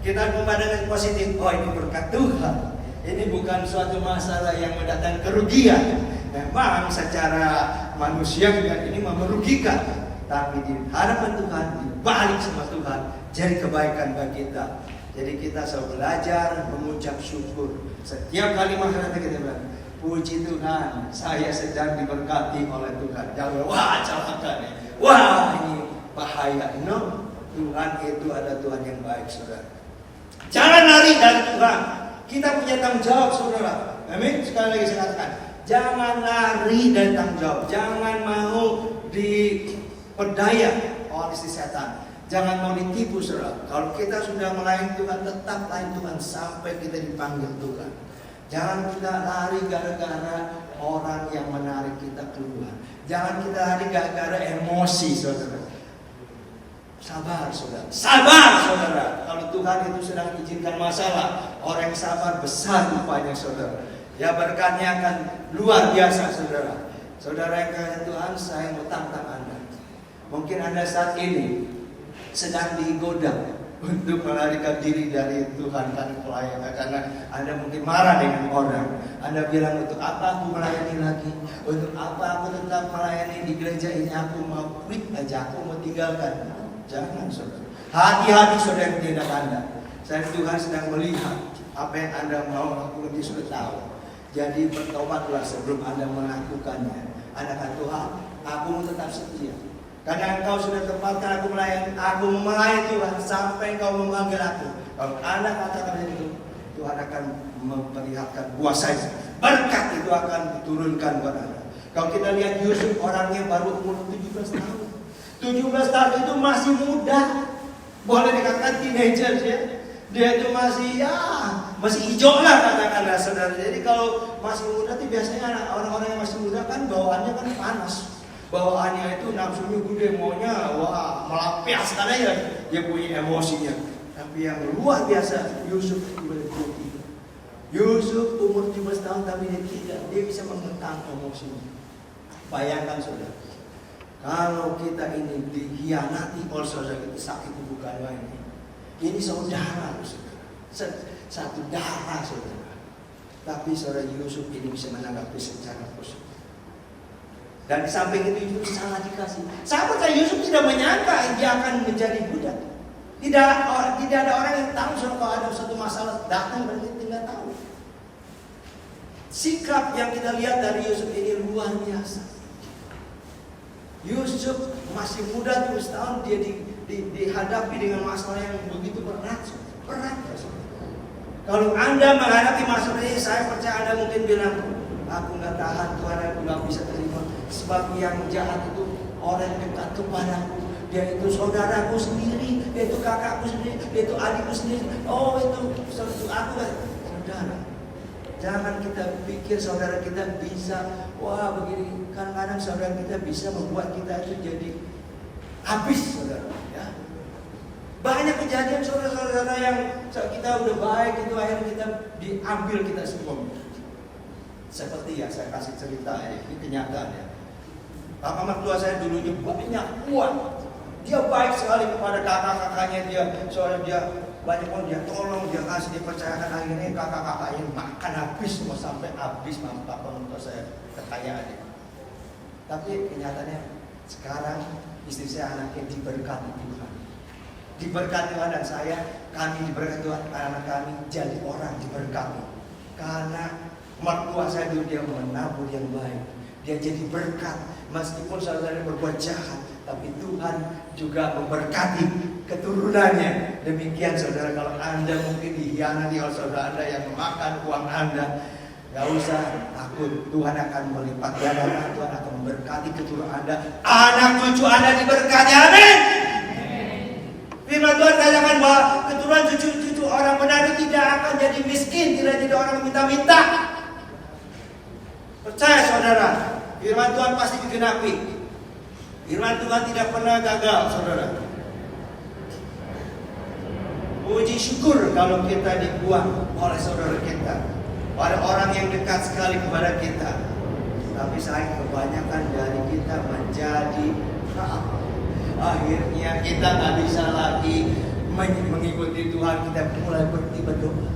Kita memandangkan positif, oh ini berkat Tuhan. Ini bukan suatu masalah yang mendatangkan kerugian. Memang secara manusia ini merugikan, tapi di hadapan Tuhan, dibalik sama Tuhan, jadi kebaikan bagi kita. Jadi kita selalu belajar mengucap syukur. Setiap kali masalah kita bilang, puji Tuhan, saya sedang diberkati oleh Tuhan. Jangan, wah celaka nih, wah ini bahaya. No, Tuhan itu ada Tuhan yang baik, saudara. Jangan lari dari Tuhan. Kita punya tanggung jawab, saudara. Amin. Sekali lagi saya katakan, jangan lari dari tanggung jawab. Jangan mau diperdaya oleh si setan. Jangan mau ditipu, saudara. Kalau kita sudah melayani Tuhan, tetap layani Tuhan sampai kita dipanggil Tuhan. Jangan kita lari gara-gara orang yang menarik kita keluar. Jangan kita lari gara-gara emosi, saudara. Sabar, saudara. Sabar, saudara. Kalau Tuhan itu sedang izinkan masalah, orang yang sabar besar rupanya, saudara. Ya berkatnya akan luar biasa, saudara. Saudara yang kasihan Tuhan, saya mau tantang Anda. Mungkin Anda saat ini sedang digoda untuk melarikan diri dari Tuhan dan pelayanan, karena Anda mungkin marah dengan orang. Anda bilang, untuk apa aku melayani lagi? Untuk apa aku tetap melayani di gereja ini? Aku mau quit aja, aku mau tinggalkan. Jangan, saudara. Hati-hati, saudara, yang tidak Anda. Saya Tuhan sedang melihat apa yang Anda mau lakukan, dia sudah tahu. Jadi bertobatlah sebelum Anda melakukannya. Anda kata, Tuhan, aku mau tetap setia. Karena Engkau sudah tempatkan aku melayani Tuhan sampai Engkau memanggil aku. Kalau Anda katakan itu, Tuhan akan memperlihatkan kuasanya. Berkat itu akan diturunkan buat Anda. Kalau kita lihat Yusuf, orangnya baru umur 17 tahun. 17 tahun itu masih muda. Boleh dikatakan teenager ya. Dia itu masih hijau lah katakanlah, saudara. Jadi kalau masih muda itu biasanya orang-orang yang masih muda kan bawaannya kan panas. Bawaannya itu nafsunya gede, maunya melampiaskan aja, dia punya emosinya. Tapi yang luar biasa, Yusuf itu berputih. Yusuf umur 17 tahun tapi dia bisa menentang emosinya. Bayangkan, saudara, kalau kita ini dikhianati oleh saudara, itu sakit itu bukan main. Ini saudara, saudara, satu darah, saudara. Tapi saudara Yusuf ini bisa menanggapi secara positif. Dan di samping itu Yusuf sangat dikasih. Saya percaya Yusuf tidak menyangka dia akan menjadi budak. Tidak ada orang yang tahu kalau ada suatu masalah datang dan dia tidak tahu. Sikap yang kita lihat dari Yusuf ini luar biasa. Yusuf masih muda 17 tahun, dia dihadapi dengan masalah yang begitu berat. Berat. Kalau Anda menghadapi masalah ini, saya percaya Anda mungkin bilang, aku nggak tahan Tuhan, aku nggak bisa terima. Sebab yang jahat itu orang dekat kepadaku. Dia itu saudaraku sendiri, dia itu kakakku sendiri, dia itu adikku sendiri. Oh itu aku saudara. Jangan kita pikir saudara kita bisa, wah begini. Kadang-kadang saudara kita bisa membuat kita itu jadi habis, saudara. Ya. Banyak kejadian saudara-saudara yang kita udah baik itu akhirnya kita diambil kita semua. Seperti ya saya kasih cerita ini kenyataan ya. Kakak mertua saya dulunya banyak uang. Dia baik sekali kepada kakak-kakaknya dia. Soalnya dia banyak uang, dia tolong, dia kasih, dia percayakan. Akhirnya kakak-kakaknya makan habis semua sampai habis kakak mertua saya kekayaannya. Tapi kenyataannya sekarang istri saya anaknya diberkati Tuhan. Diberkati Tuhan dan kami diberkati Tuhan, anak kami jadi orang diberkati. Karena mertua saya dulu dia menabur yang baik. Dia jadi berkat. Meskipun saudara berbuat jahat, tapi Tuhan juga memberkati keturunannya. Demikian saudara, kalau Anda mungkin dihianati oleh saudara Anda yang memakan uang Anda, gak usah takut. Tuhan akan melipat gandakan. Tuhan akan memberkati keturunan Anda. Anak cucu Anda diberkati. Amin. Firman Tuhan katakan bahwa keturunan cucu-cucu orang benar tidak akan jadi miskin, tidak jadi orang minta-minta. Percaya saudara, firman Tuhan pasti digenapi. Firman Tuhan tidak pernah gagal, saudara. Puji syukur kalau kita dibuang oleh saudara kita, oleh orang yang dekat sekali kepada kita. Tapi sayang kebanyakan dari kita menjadi akhirnya kita nggak bisa lagi mengikuti Tuhan. Kita mulai berhenti berdoa.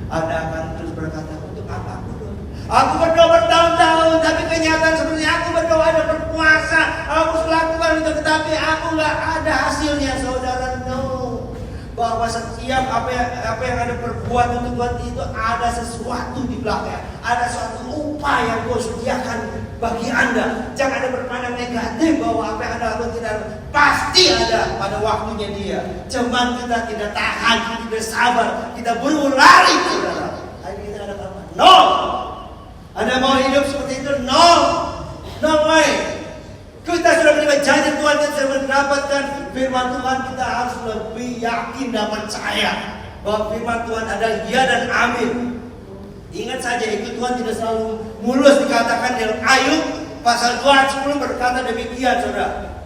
Anda akan terus berkata, untuk apa aku doa? Aku berdoa bertahun-tahun, tapi kenyataan seperti aku berdoa dan berpuasa, aku melakukan itu, tetapi aku nggak ada hasilnya, saudara. No, bahwa setiap apa yang Anda perbuat untuk Tuhan itu ada sesuatu di belakang, ada suatu upah yang Tuhan sediakan bagi Anda. Jangan Anda berpandang negatif bahwa apa yang Anda lakukan tidak pasti ada pada waktunya dia. Cuman kita tidak tahan, kita tidak sabar, kita buru lari, saudara. Akhirnya kita ada apa? No. Anda mau hidup seperti itu? No. No way. Kita sudah menerima janji Tuhan, kita sudah mendapatkan firman Tuhan. Kita harus lebih yakin dan percaya bahwa firman Tuhan adalah ya dan amin. Ingat saja, itu Tuhan tidak selalu mulus dikatakan. Dalam Ayub pasal 2 berkata demikian, saudara.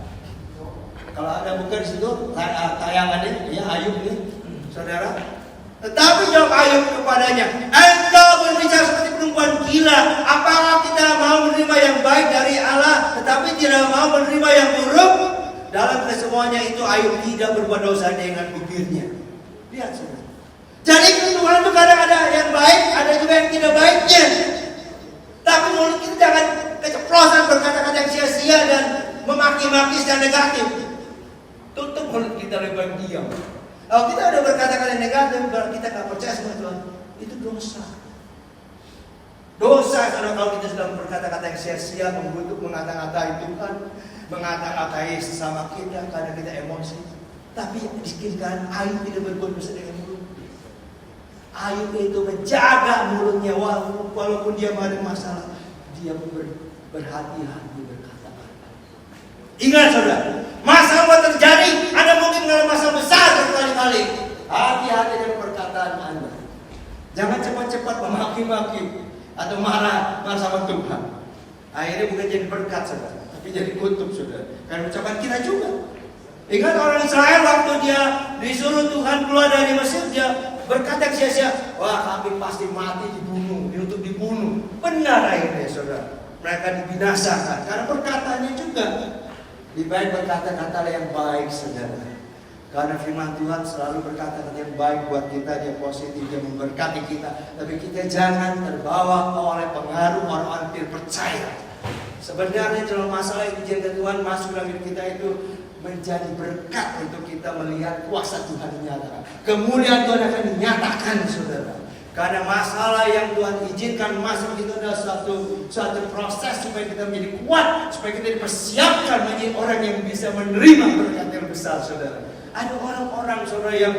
Kalau Anda buka di situ tayangannya, ya Ayub ini, saudara. Tetapi jawab Ayub kepadanya, engkau berbicara seperti perempuan gila. Apakah kita mau menerima yang baik dari Allah, tetapi tidak mau menerima yang buruk? Dalam kesemuanya itu Ayub tidak berbuat dosa dengan bibirnya. Lihat saudara. Jadi Tuhan itu kadang ada yang baik, ada juga yang tidak baiknya. Tapi mulut kita jangan keceplosan berkata-kata yang sia-sia dan memaki-maki secara negatif. Tutup mulut kita, lebih diam. Kalau kita ada berkata-kata yang negatif, berarti kita tidak percaya sama Tuhan. Itu dosa. Dosa karena kalau kita sedang berkata-kata yang sia-sia, mengutuk, mengata-ngatai Tuhan, mengata-ngatai sesama kita karena kita emosi. Tapi disikirkan Ayub tidak berbuat dosa dengan mulut. Ayub itu menjaga mulutnya walaupun dia ada masalah, dia berhati-hati berkata-kata. Ingat saudara, masalah terjadi, Anda mungkin mengalami masalah besar berkali-kali. Hati-hati dengan perkataan Anda. Jangan cepat-cepat memaki-maki atau marah sama Tuhan. Akhirnya bukan jadi berkat saudara, tapi jadi kutuk saudara. Karena ucapan kita juga. Ingat orang Israel waktu dia disuruh Tuhan keluar dari Mesir, dia berkata sia-sia, wah kami pasti mati dibunuh, untuk dibunuh. Benar akhirnya saudara, mereka dibinasakan karena perkataannya juga. Lebih baik berkata-kata yang baik saudara. Karena firman Tuhan selalu berkata-kata yang baik buat kita, dia positif, dia memberkati kita. Tapi kita jangan terbawa oleh pengaruh orang-orang tidak percaya. Sebenarnya dalam masalah yang dijaga Tuhan masuk dalam hidup kita itu menjadi berkat untuk kita melihat kuasa Tuhan dinyatakan. Kemuliaan Tuhan akan dinyatakan saudara. Karena masalah yang Tuhan izinkan masuk itu adalah suatu proses supaya kita menjadi kuat, supaya kita dipersiapkan menjadi orang yang bisa menerima berkat yang besar saudara. Ada orang-orang saudara yang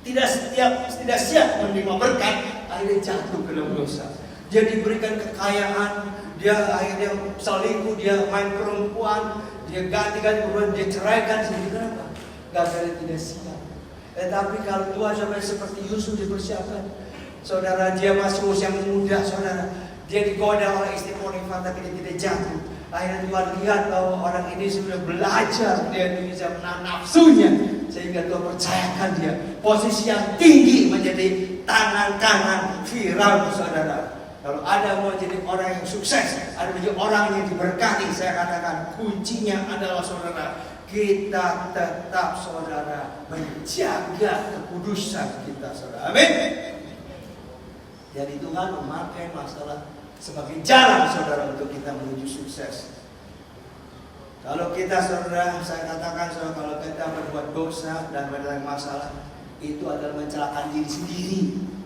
tidak siap menerima berkat, akhirnya jatuh ke dalam dosa. Dia diberikan kekayaan, dia akhirnya selingkuh, dia main perempuan, dia ganti-ganti perempuan, dia ceraikan sendiri. Kenapa? Karena dia tidak siap. Tetapi kalau Tuhan sampai seperti Yusuf dipersiapkan, Saudara, dia masih usia muda, saudara. Dia digoda oleh istri Potifar tapi dia tidak jatuh. Akhirnya Tuhan lihat bahwa orang ini sudah belajar, dia bisa menahan nafsunya, sehingga Tuhan percayakan dia posisi yang tinggi menjadi tangan kanan Firaun, saudara. Kalau ada mau jadi orang yang sukses, ada menjadi orang yang diberkati, saya katakan kuncinya adalah saudara, kita tetap saudara menjaga kekudusan kita, saudara. Amin. Jadi Tuhan memakai masalah sebagai jalan saudara untuk kita menuju sukses. Kalau kita saudara, saya katakan saudara, kalau kita berbuat dosa dan berdalam masalah, itu adalah mencelakan diri sendiri.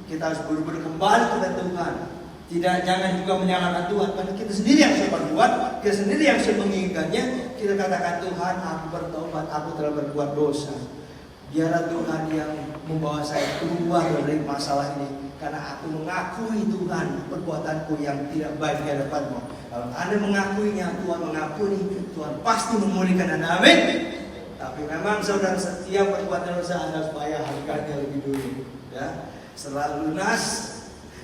Kita harus berburu kembali kepada Tuhan. Jangan juga menyalahkan Tuhan, karena kita sendiri yang sudah berbuat, kita sendiri yang sudah menginginkannya. Kita katakan, Tuhan, aku bertobat, aku telah berbuat dosa. Biarlah Tuhan yang membawa saya keluar dari masalah ini, karena aku mengakui Tuhan perbuatanku yang tidak baik di hadapan-Mu. Kalau Anda mengakuinya, Tuhan mengampuni, Tuhan pasti memulihkan Anda. Amin. Tapi memang saudara, setiap perbuatan dosa Anda harus bayar harganya lebih dulu. Ya, setelah lunas.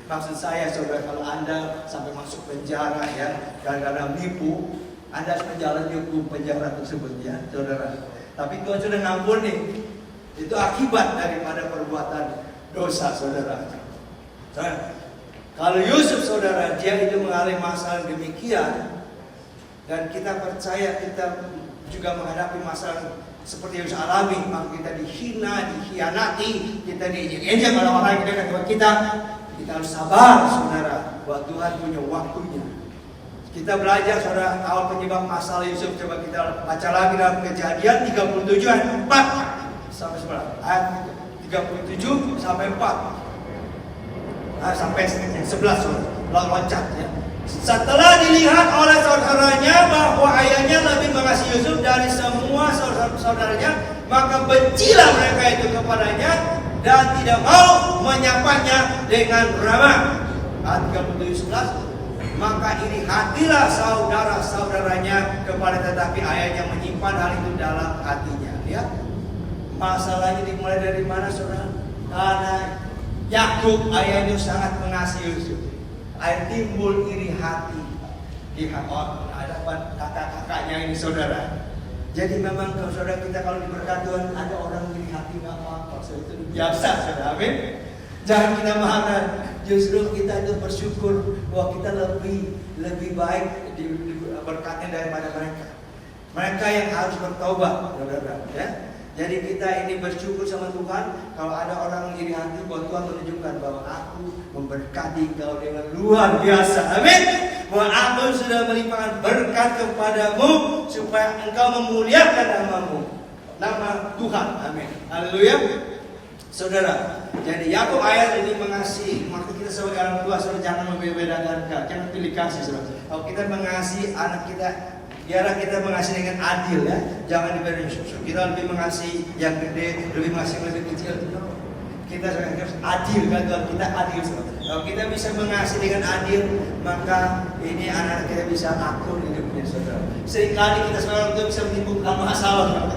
Maksud saya saudara, kalau Anda sampai masuk penjara ya gara-gara menipu, Anda harus menjalani hukum penjara tersebut ya saudara. Tapi Tuhan sudah ngampuni. Itu akibat daripada perbuatan dosa saudara. Kalau Yusuf saudara, dia itu mengalami masalah demikian, dan kita percaya kita juga menghadapi masalah seperti yang Yusuf alami. Maka kita dihina, dikhianati, kita diinjak oleh orang yang dekat kita. Kita harus sabar saudara, bahwa Tuhan punya waktunya. Kita belajar saudara, awal penyebab masalah Yusuf. Coba kita baca lagi dalam Kejadian 37 ayat 4 sampai 9. Ayat 37 sampai 4. Sampai 11 loncat ya. Setelah dilihat oleh saudaranya bahwa ayahnya lebih mengasihi Yusuf dari semua saudaranya, maka bencilah mereka itu kepadanya dan tidak mau menyapanya dengan ramah. Ayat 37:11. Maka iri hatilah saudara-saudaranya kepada, tetapi ayahnya menyimpan hal itu dalam hatinya. Lihat, masalahnya dimulai dari mana saudara? Karena Yakub ayahnya sangat mengasihi Yusuf. Air timbul iri hati di hadapan kakak-kakaknya ini saudara. Jadi memang kalau saudara kita kalau diberkati Tuhan, ada orang iri hati nggak apa-apa, itu biasa saudara. Amin. Jangan kita marah, justru kita itu bersyukur bahwa kita lebih baik diberkati daripada mereka. Mereka yang harus bertobat, saudara. Ya. Jadi kita ini bersyukur sama Tuhan. Kalau ada orang iri hati, bahwa Tuhan menunjukkan bahwa aku memberkati kau dengan luar biasa. Amin. Bahwa aku sudah melimpahkan berkat kepadamu supaya engkau memuliakan namamu, nama Tuhan. Amin. Haleluya. Saudara, jadi Yakub ayat ini mengasihi. Maka kita sebagai orang tua saudara jangan membeda-bedakan, jangan pilih kasih saudara. Kalau kita mengasihi anak kita, biarlah kita mengasihi dengan adil ya. Jangan diberi susu. Kita lebih mengasihi yang gede, lebih mengasihi yang lebih kecil. Kita harus adil kan, kita adil saudara. Kalau kita bisa mengasihi dengan adil, maka ini anak kita bisa akur hidupnya saudara. Seringkali kita sebagai orang tua bisa menimbulkan masalah.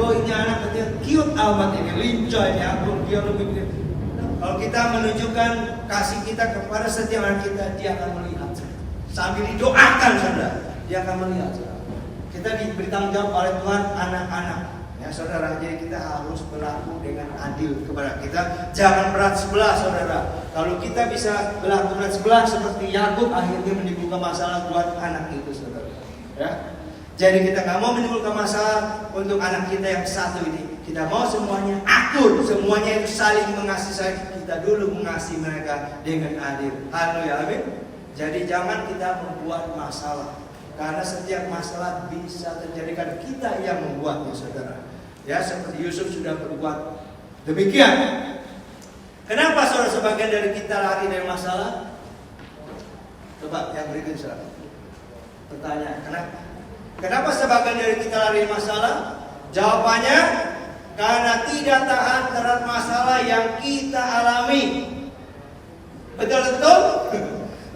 Oh ini anak kecil cute amat ini, lincah ini, akur dia lebih gede. Kalau kita menunjukkan kasih kita kepada setiap anak kita, dia akan melihat. Sambil didoakan saudara, dia akan melihat. Kita diberi tanggung jawab oleh Tuhan anak-anak. Ya saudara, jadi kita harus berlaku dengan adil kepada kita. Jangan berat sebelah saudara. Kalau kita bisa berlaku berat sebelah seperti Yakub, akhirnya menimbulkan masalah buat anak itu saudara. Ya. Jadi kita nggak mau menimbulkan masalah untuk anak kita yang satu ini. Kita mau semuanya akur, semuanya itu saling mengasihi. Kita dulu mengasihi mereka dengan adil. Haleluya, amin. Jadi jangan kita membuat masalah, karena setiap masalah bisa terjadikan kita yang membuatnya saudara. Ya seperti Yusuf sudah berbuat demikian. Kenapa saudara sebagian dari kita lari dari masalah? Coba yang berikut saudara. Pertanyaan, kenapa sebagian dari kita lari dari masalah? Jawabannya karena tidak tahan terhadap masalah yang kita alami. Betul-betul?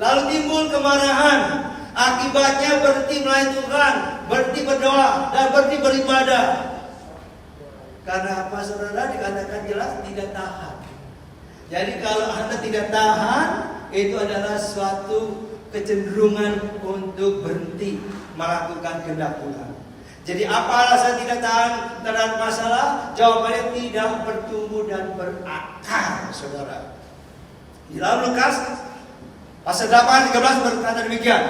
Lalu timbul kemarahan. Akibatnya berhenti melayani Tuhan, berhenti berdoa, dan berhenti beribadah. Karena apa saudara? Dikatakan jelas tidak tahan. Jadi kalau Anda tidak tahan, itu adalah suatu kecenderungan untuk berhenti melakukan kehendak Tuhan. Jadi apa alasan tidak tahan terhadap masalah? Jawabannya tidak bertumbuh dan berakar, saudara. Di dalam Lukas pasal 8:13 berkata demikian.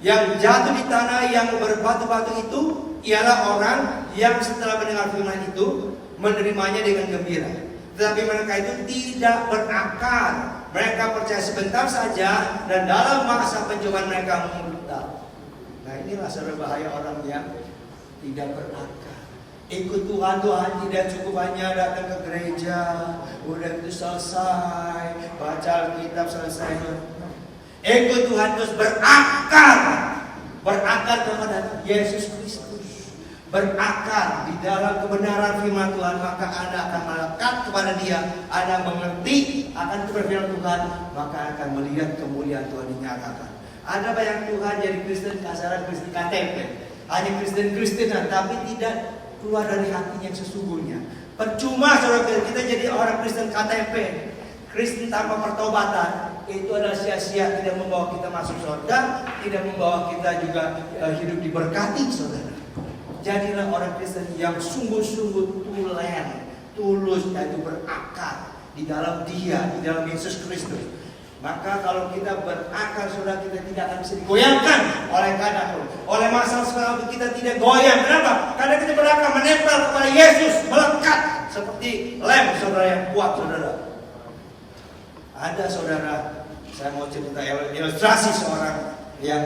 Yang jatuh di tanah yang berbatu-batu itu ialah orang yang setelah mendengar firman itu menerimanya dengan gembira. Tetapi mereka itu tidak berakar. Mereka percaya sebentar saja dan dalam masa pencobaan mereka murtad. Nah, inilah saudara bahaya orang yang tidak berakar. Ikut Tuhan tidak cukup hanya datang ke gereja, udah itu selesai, baca Alkitab selesai. Ikut Tuhan terus berakar kepada Yesus Kristus, berakar di dalam kebenaran firman Tuhan, maka Anda akan melekat kepada Dia. Anda mengerti akan kebenaran Tuhan, maka akan melihat kemuliaan Tuhan dinyatakan. Ada banyak Tuhan jadi Kristen kasaran, Kristen KTP, hanya Kristen-Kristenan, tapi tidak keluar dari hatinya yang sesungguhnya. Percuma saudara kita jadi orang Kristen KTP, Kristen tanpa pertobatan. Itu adalah sia-sia, tidak membawa kita masuk surga, tidak membawa kita juga hidup diberkati, saudara. Jadilah orang Kristen yang sungguh-sungguh tulus, yaitu berakar di dalam Dia, di dalam Yesus Kristus. Maka kalau kita berakar, saudara, kita tidak akan bisa digoyangkan oleh keadaan, oleh masalah sekarang. Kita tidak goyang. Kenapa? Karena kita berakar, menempel kepada Yesus, melekat seperti lem, saudara, yang kuat, saudara. Ada saudara, saya mau cerita ilustrasi seorang yang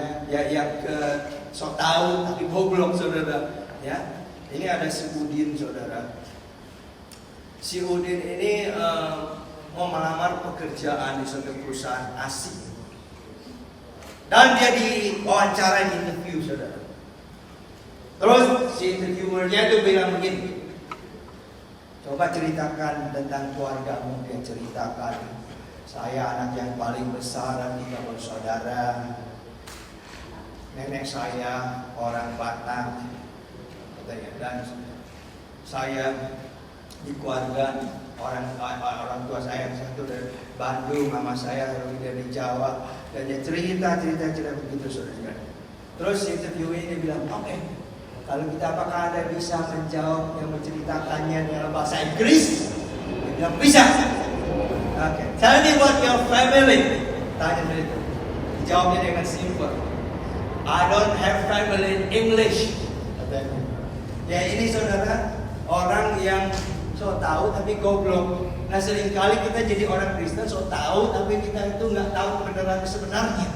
sok tahu tapi goblok, saudara. Ya, ini ada si Udin, saudara. Si Udin ini mau melamar pekerjaan di suatu perusahaan asing, dan dia diwawancara interview, saudara. Terus si interviewernya itu bilang begini, coba ceritakan tentang keluargamu. Dia ceritakan, saya anak yang paling besar dan 3 bersaudara. Nenek saya orang Batak, katanya, dan saya di keluarga orang tua saya satu dari Bandung, mama saya dari Jawa, dan dia cerita begitu, saudara. Terus interview ini bilang, oke, kalau kita apakah Anda bisa menjawab yang menceritakannya dalam bahasa Inggris? Dia bilang bisa. Oke, tell me about your family. Tanya begitu. Jawabnya dengan simple. I don't have family in English. Katanya. Ya, ini saudara, orang yang so tahu tapi goblok. Nah, seringkali kita jadi orang Kristen so tahu tapi kita itu nggak tahu kebenaran sebenarnya.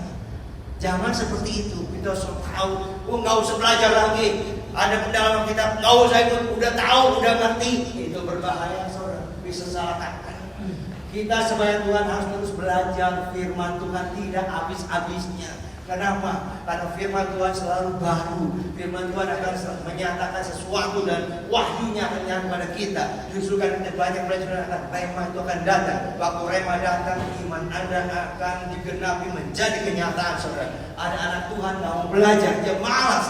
Jangan seperti itu. Kita so tahu, nggak usah belajar lagi. Ada dalam kitab, nggak usah ikut, udah tahu, udah ngerti. Itu berbahaya, saudara. Bisa salah kata. Kita sebagai Tuhan harus terus belajar firman Tuhan, tidak habis-habisnya. Kenapa? Karena firman Tuhan selalu baru. Firman Tuhan akan menyatakan sesuatu dan wahyunya akan nyata kepada kita. Justru kan kita banyak belajar, rema itu akan datang. Waktu rema datang, iman Anda akan digenapi menjadi kenyataan, saudara. Ada anak Tuhan nggak mau belajar, dia malas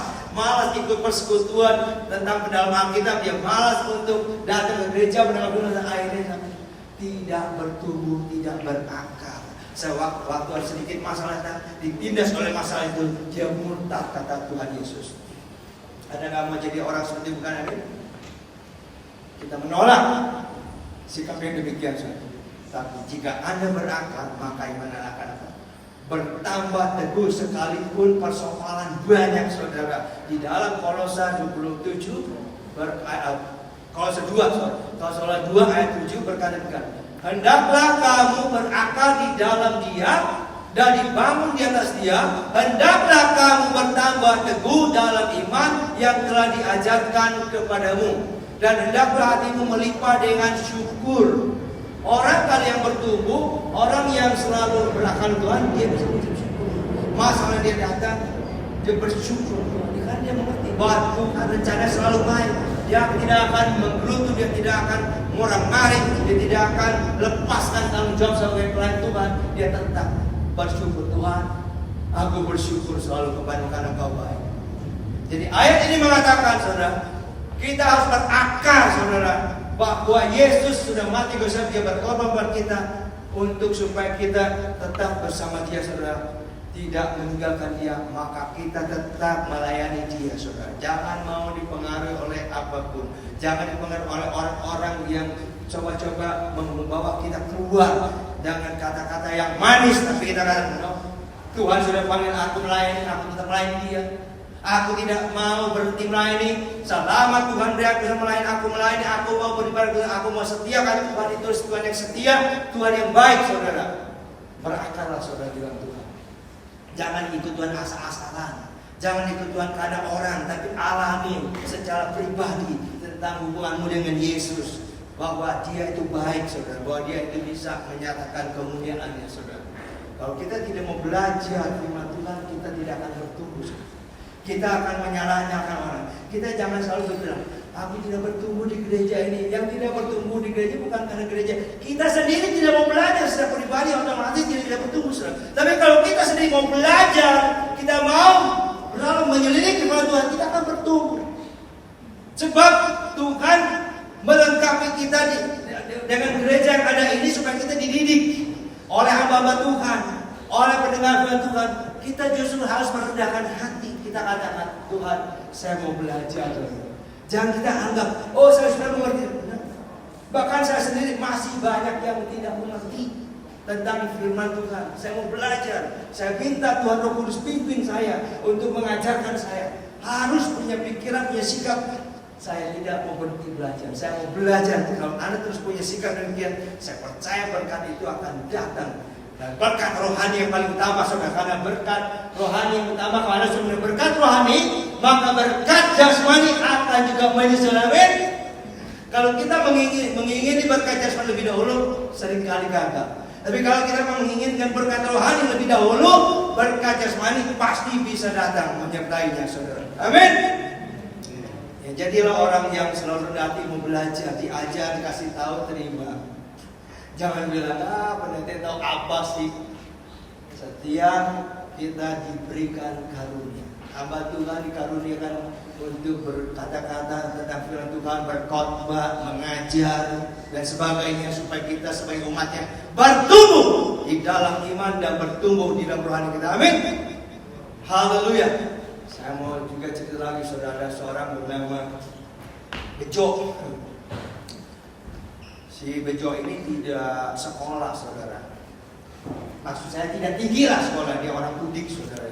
ikut persekutuan tentang pendalaman Alkitab, dia malas untuk datang ke gereja mendengar firman, akhirnya tidak bertumbuh, tidak berakar. Waktu ada sedikit masalah ditindas oleh masalah itu, dia murtad, kata Tuhan Yesus. Anda nggak mau jadi orang seperti bukan ini? Kita menolak sikap yang demikian, saudara. Tapi jika Anda berakar, maka iman Anda akan bertambah teguh sekalipun persoalan banyak, saudara. Di dalam Kolose 27 Kolose 2 ayat 7 berkata demikian. Hendaklah kamu berakar di dalam Dia dan dibangun di atas Dia. Hendaklah kamu bertambah teguh dalam iman yang telah diajarkan kepadamu. Dan hendaklah hatimu melimpah dengan syukur. Orang kali yang bertumbuh, orang yang selalu berakar Tuhan, dia bisa bersyukur. Masalah dia datang, dia bersyukur. Karena dia mengerti bahwa Tuhan rencana selalu baik. Dia tidak akan menggerutu, dia tidak akan murang-maring, dia tidak akan lepaskan tanggung jawab sebagai pelayan Tuhan. Dia tetap bersyukur. Tuhan, aku bersyukur selalu kepada karena Kau baik. Jadi ayat ini mengatakan, saudara, kita harus berakar, saudara, bahwa Yesus sudah mati bersama, Dia berkorban buat kita. untuk supaya kita tetap bersama dia, saudara, tidak meninggalkan dia, maka kita tetap melayani dia, saudara. Jangan mau dipengaruhi oleh apapun. Jangan dipengaruhi oleh orang-orang yang coba-coba membawa kita keluar dengan kata-kata yang manis, tapi kita katakan, no, Tuhan sudah panggil aku melayani, aku tetap melayani dia. Aku tidak mau berhenti melayani. Selama Tuhan beri aku melayani, aku mau beribadah, aku mau setia, karena Tuhan itu Tuhan yang setia, Tuhan yang baik, saudara. Berakarlah saudara dengan Tuhan. Jangan ikut Tuhan asal-asalan. Jangan ikut Tuhan karena orang, tapi alami secara pribadi tentang hubunganmu dengan Yesus, bahwa dia itu baik, saudara, bahwa dia itu bisa menyatakan kemuliaannya, saudara. Kalau kita tidak mau belajar firman Tuhan, kita tidak akan bertumbuh, saudara. Kita akan menyalahkan orang. Kita jangan selalu berbilang, aku tidak bertumbuh di gereja ini. Yang tidak bertumbuh di gereja bukan karena gereja. Kita sendiri tidak mau belajar secara pribadi, otomatis tidak bertumbuh, saudara. Tapi kalau kita sendiri mau belajar, kita mau lalu menyelidiki firman Tuhan, kita akan bertumbuh. Sebab Tuhan melengkapi kita dengan gereja yang ada ini supaya kita dididik oleh hamba-hamba Tuhan, oleh pendengar firman Tuhan. Kita justru harus merendahkan hati. Kita katakan, Tuhan, saya mau belajar. Jangan kita anggap, oh saya sudah mengerti. Bahkan saya sendiri masih banyak yang tidak mengerti tentang firman Tuhan. Saya mau belajar. Saya minta Tuhan Roh Kudus pimpin saya untuk mengajarkan saya. Harus punya pikiran, punya sikap. Saya tidak mau berhenti belajar. Saya mau belajar. Kalau Anda terus punya sikap demikian, saya percaya berkat itu akan datang. Dan berkat rohani yang paling utama, saudara, karena berkat rohani yang utama, karena sudah berkat rohani, maka berkat jasmani akan juga menyusul. Amin. Kalau kita mengingini berkat jasmani lebih dahulu, seringkali gagal. Tapi kalau kita menginginkan berkat rohani lebih dahulu, berkat jasmani pasti bisa datang menyertainya, saudara. Amin. Ya, jadilah orang yang selalu rendah hati, mau belajar, diajar, dikasih tahu, terima. Jangan bilang, pendeta tahu apa sih. Setiap kita diberikan karunia, hamba Tuhan dikaruniakan untuk berkata-kata tentang firman Tuhan, berkhotbah, mengajar dan sebagainya, supaya kita sebagai umatnya bertumbuh di dalam iman dan bertumbuh di dalam rohani kita. Amin. Haleluya. Saya mau juga cerita lagi, saudara, seorang bernama Bejo. Si Bejo ini tidak sekolah, saudara. Maksud saya tidak tinggi lah sekolah, dia orang udik, saudara.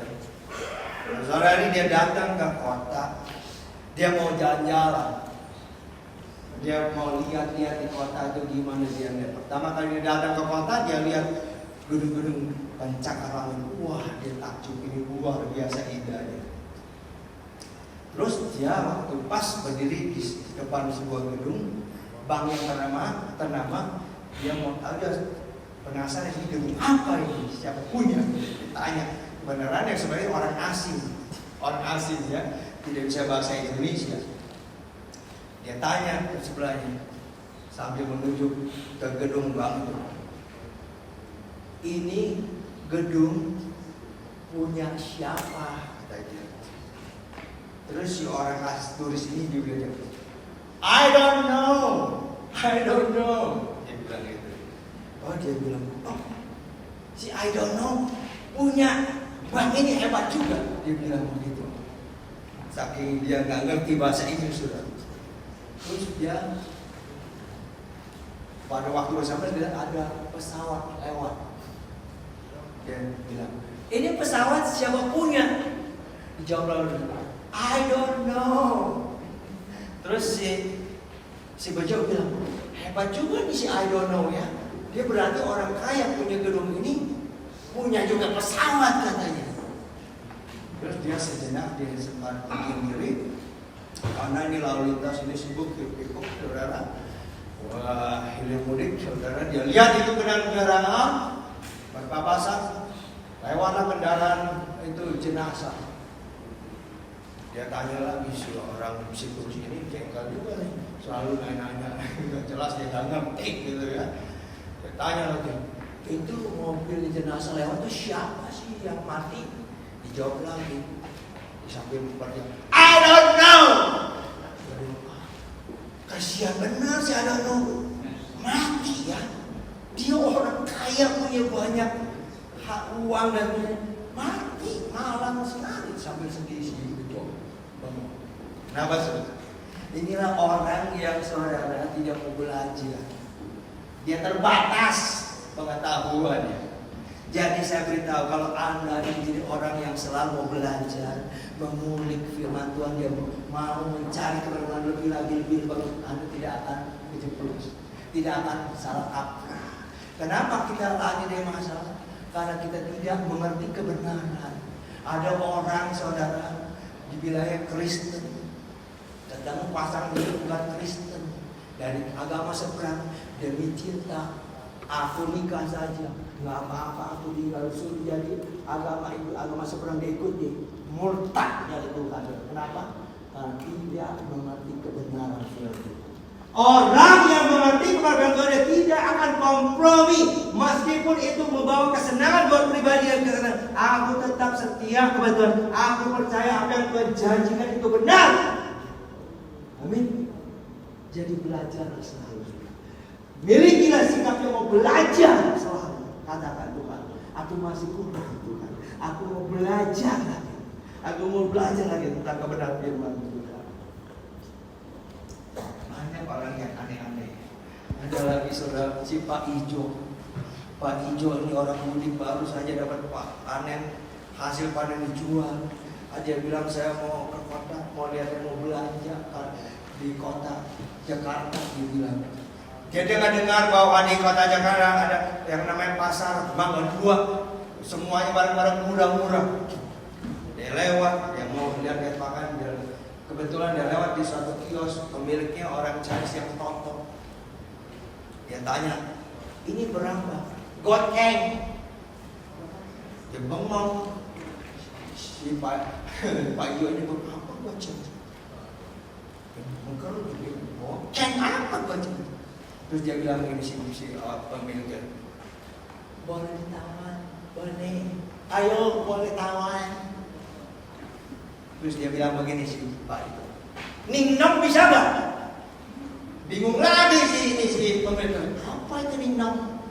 Saudara ini dia datang ke kota, dia mau jalan-jalan, dia mau lihat-lihat di kota itu gimana dia lihat. Pertama kali dia datang ke kota, dia lihat gedung-gedung pencakaran. Wah, dia takjub, ini luar biasa indahnya. Terus dia waktu pas berdiri di depan sebuah gedung, bank yang ternama, dia mau tahu, dia penasaran, ini gedung apa ini, siapa punya? Ditanya. Beneran yang sebenarnya orang asing ya, tidak bisa bahasa Indonesia. Dia tanya ke sebelahnya sambil menunjuk ke gedung bank itu, ini gedung punya siapa? Kata dia. Terus si orang turis ini juga bilang, I don't know. Dia bilang gitu. Oh, dia bilang, oh, si I don't know punya bank ini hebat juga. Dia bilang begitu. Saking dia nggak ngerti bahasa Inggris, sudah. Terus dia pada waktu bersama dia ada pesawat lewat. Dia bilang, ini pesawat siapa punya? Dijawab lalu, I don't know. Terus si Bejo bilang, hebat juga nih si I don't know ya. Dia berarti orang kaya punya gedung ini, punya juga pesawat katanya. Terus dia sejenak dia sempat bikin diri, karena ini lalu lintas ini sibuk hiruk-pikuk, saudara. Wah, hilir mudik, saudara. Dia lihat itu kendaraan berpapasan, lewatlah kendaraan itu jenazah. Dia tanya lagi, si orang psikologi ini jengkel juga nih, selalu nanya-nanya, nggak jelas dia nggak ngerti gitu ya. Dia tanya lagi, itu mobil jenazah lewat itu siapa sih yang mati? Dijawab lagi, di samping bertanya, I don't know. Kasihan benar sih, I don't know. Mati ya. Dia orang kaya, punya banyak uang dan mati, malang sekali sambil sedih itu. Kenapa saudara? Inilah orang yang saudara tidak mau belajar. Dia terbatas pengetahuannya. Jadi saya beritahu, kalau Anda menjadi orang yang selalu mau belajar, mengulik firman Tuhan, dia mau mencari kebenaran lebih bagus, Anda tidak akan kejeblos, tidak akan salah kaprah. Kenapa kita lagi ada masalah? Karena kita tidak mengerti kebenaran. Ada orang saudara di wilayah Kristen, sedang pasang diri bukan Kristen, dari agama seberang, demi cinta aku nikah saja, nggak apa-apa, aku tinggal suruh jadi agama itu, agama seberang dia ikut, dia murtad dari Tuhan. Kenapa? Karena tidak mengerti kebenaran firman. Orang yang mengerti kebenaran Tuhan tidak akan kompromi, meskipun itu membawa kesenangan buat pribadi yang kesenangan. Aku tetap setia kepada Tuhan. Aku percaya apa yang Tuhan janjikan itu benar. Amin. Jadi belajar selalu. Milikilah sikap yang mau belajar selalu. Katakan Tuhan, aku masih kurang Tuhan. Aku mau belajar lagi. Aku mau belajar lagi tentang kebenaran firman Tuhan. Banyak orang yang aneh-aneh. Ada lagi saudara si Pak Ijo. Pak Ijo ini orang mudik baru saja dapat panen, hasil panen dijual. Dia bilang saya mau ke kota, mau lihat, mau belanja di kota Jakarta, dia bilang. Dia dengar bahwa di kota Jakarta ada yang namanya pasar Mangga 2. Semuanya barang-barang murah-murah. Dia lewat, dia mau lihat makan, kebetulan dia lewat di suatu kios, pemiliknya orang Chinese yang tonton. Dia tanya, ini berapa? Goceng. Dia bengong. Si Pak Ijo ini berapa goceng? Mungkin goceng apa goceng? Terus dia bilang ini si pemiliknya, boleh ditawar, boleh, ayo boleh tawar. Terus dia bilang begini si Pak itu, Ningnom bisa gak? Bingung lagi si pemiliknya, apa itu Ningnom?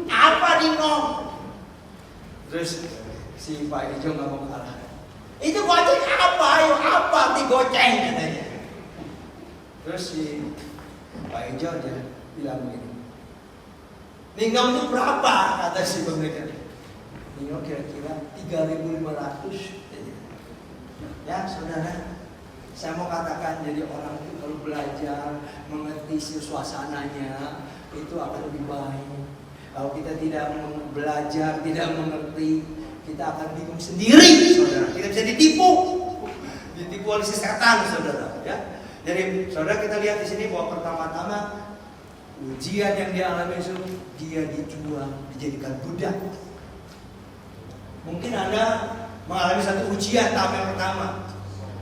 Apa Ningnom? Terus si Pak Ijo nggak mau kalah. Itu goceng apa? Ayo apa digoceng katanya. Terus si Pak Ijo dia bilang begini, Ningnom itu berapa? Kata si pemiliknya. Ningnom kira-kira 3.500. Ya saudara, saya mau katakan, jadi orang itu kalau belajar mengerti suasananya itu akan lebih baik. Kalau kita tidak belajar, tidak mengerti, kita akan bingung sendiri, saudara. Kita bisa ditipu oleh si setan, saudara. Ya, jadi saudara kita lihat di sini bahwa pertama-tama ujian yang dialami Yesus, dia dijual, dijadikan budak. Mungkin Anda mengalami satu ujian tahap yang pertama.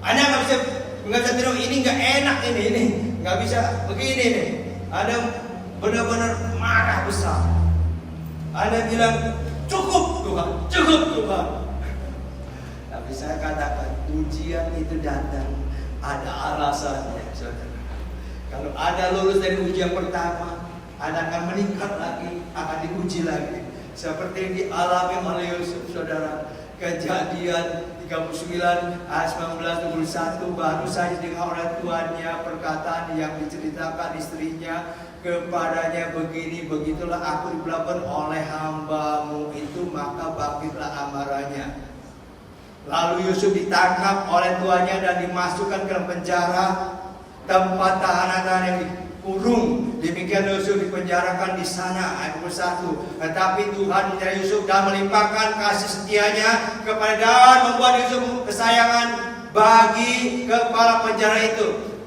Anda nggak bisa bilang ini nggak enak, ini nggak bisa begini nih. Anda benar-benar marah besar. Anda bilang cukup Tuhan. Tapi saya katakan ujian itu datang ada alasannya, saudara. Kalau Anda lulus dari ujian pertama, Anda akan meningkat lagi, akan diuji lagi. Seperti yang dialami oleh Yusuf, saudara. Kejadian 39 ayat 19-21, baru saja dengar oleh tuannya perkataan yang diceritakan istrinya kepadanya, begini begitulah aku diperlakukan oleh hambamu itu, maka bangkitlah amarahnya. Lalu Yusuf ditangkap oleh tuannya dan dimasukkan ke dalam penjara, tempat tahanan yang dikurung. Demikian Yusuf dipenjarakan di sana. Ayat 21. Tetapi Tuhan menyertai Yusuf dan melimpahkan kasih setianya kepada dan membuat Yusuf kesayangan bagi kepala penjara itu.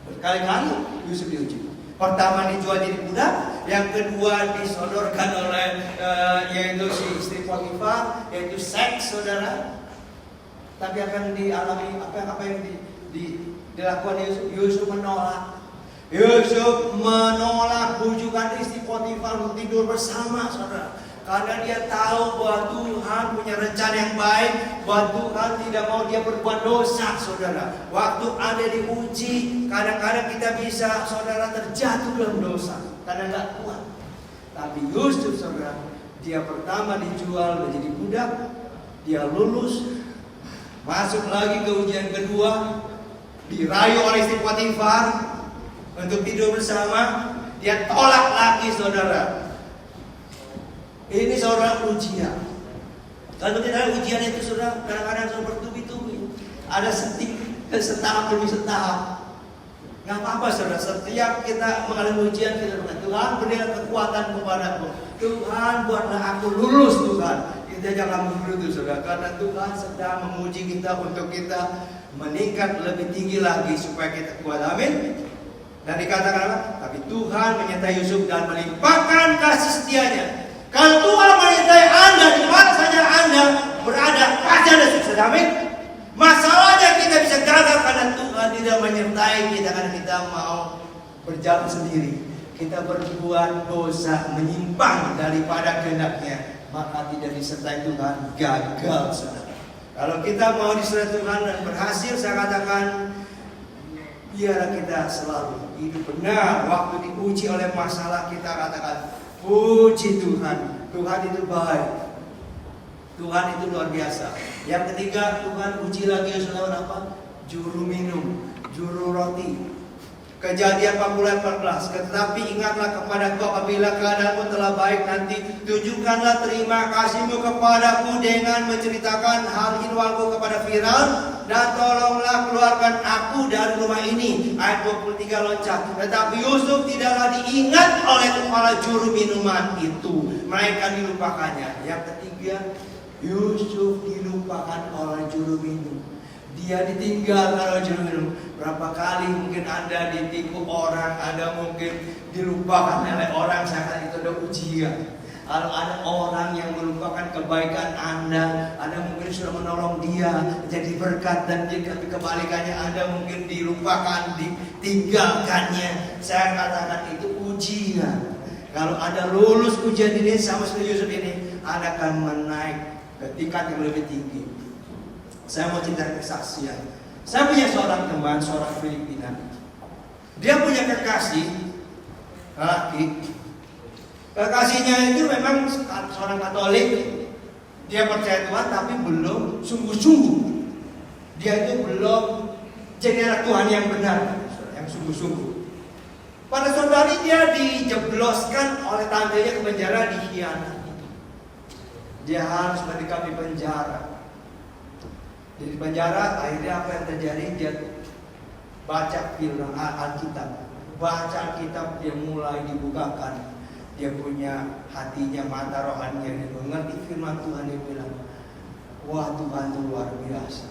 Berkali-kali Yusuf diuji. Pertama dijual jadi budak, yang kedua disodorkan oleh yaitu si istri Potifar, yaitu seks, saudara. Tapi akan dialami apa yang dilakukan Yusuf menolak. Yusuf menolak bujukan istri Potifar untuk tidur bersama, saudara. Karena dia tahu bahwa Tuhan punya rencana yang baik, bahwa Tuhan tidak mau dia berbuat dosa, saudara. Waktu ada diuji, kadang-kadang kita bisa, saudara, terjatuh dalam dosa karena nggak kuat. Tapi Yusuf, saudara, dia pertama dijual menjadi budak, dia lulus, masuk lagi ke ujian kedua, dirayu oleh istri Potifar untuk tidur bersama, dia tolak lagi, saudara. Ini saudara ujian. Kalau tidak ada ujian itu, saudara, kadang-kadang saudara bertubi-tubi. Ada setahap demi setahap. Nggak apa-apa, saudara. Setiap kita mengalami ujian, kita berkata, Tuhan berikan kekuatan kepadaku. Tuhan buatlah aku lulus, Tuhan. Kita jangan menggerutu, saudara, karena Tuhan sedang menguji kita untuk kita meningkat lebih tinggi lagi supaya kita kuat. Amin. Dan dikatakan apa? Tapi Tuhan menyertai Yusuf dan melimpahkan kasih setianya. Kalau Tuhan menyertai Anda, di mana saja Anda berada, pasti ada sukses. Amin. Masalahnya kita bisa gagal karena Tuhan tidak menyertai kita, karena kita mau berjalan sendiri. Kita berbuat dosa, menyimpang daripada kehendaknya, maka tidak disertai Tuhan, gagal, saudara. Kalau kita mau disertai Tuhan dan berhasil, saya katakan, biarlah kita selalu hidup benar. Waktu diuji oleh masalah, kita katakan, puji Tuhan, Tuhan itu baik, Tuhan itu luar biasa. Yang ketiga, Tuhan uji lagi, saudara, apa? Juru minum, juru roti. Kejadian 14. Tetapi ingatlah kepadaku apabila keadaanmu telah baik nanti, tunjukkanlah terima kasihmu kepadaku dengan menceritakan hal ihwalku kepada Firaun, dan tolonglah keluarkan aku dari rumah ini. Ayat 23 loncat. Tetapi Yusuf tidaklah diingat oleh kepala juru minuman itu, mereka dilupakannya. Yang ketiga, Yusuf dilupakan oleh juru minum. Dia ditinggalkan oleh juru minum. Berapa kali mungkin Anda ditipu orang, Anda mungkin dilupakan oleh orang, saya itu ada ujian. Kalau ada orang yang melupakan kebaikan Anda mungkin sudah menolong dia jadi berkat, dan kebalikannya Anda mungkin dilupakan, ditinggalkannya. Saya katakan itu ujian. Kalau Anda lulus ujian ini sama seperti Yusuf ini, Anda akan menaik ke tingkat yang lebih tinggi. Saya mau cerita kesaksian. Saya punya seorang teman, seorang Filipina. Dia punya kekasih laki. Kekasihnya itu memang seorang Katolik. Dia percaya Tuhan tapi belum sungguh-sungguh. Dia itu belum jadi anak Tuhan yang benar, yang sungguh-sungguh. Pada suatu hari dia dijebloskan oleh tantenya ke penjara, dikhianati. Dia harus mendekam di penjara. Di penjara, akhirnya apa yang terjadi? Dia baca firman Alkitab. Baca Alkitab, dia mulai dibukakan. Dia punya hatinya, mata rohaninya, dia mengerti firman Tuhan. Dia bilang, wah, Tuhan itu luar biasa.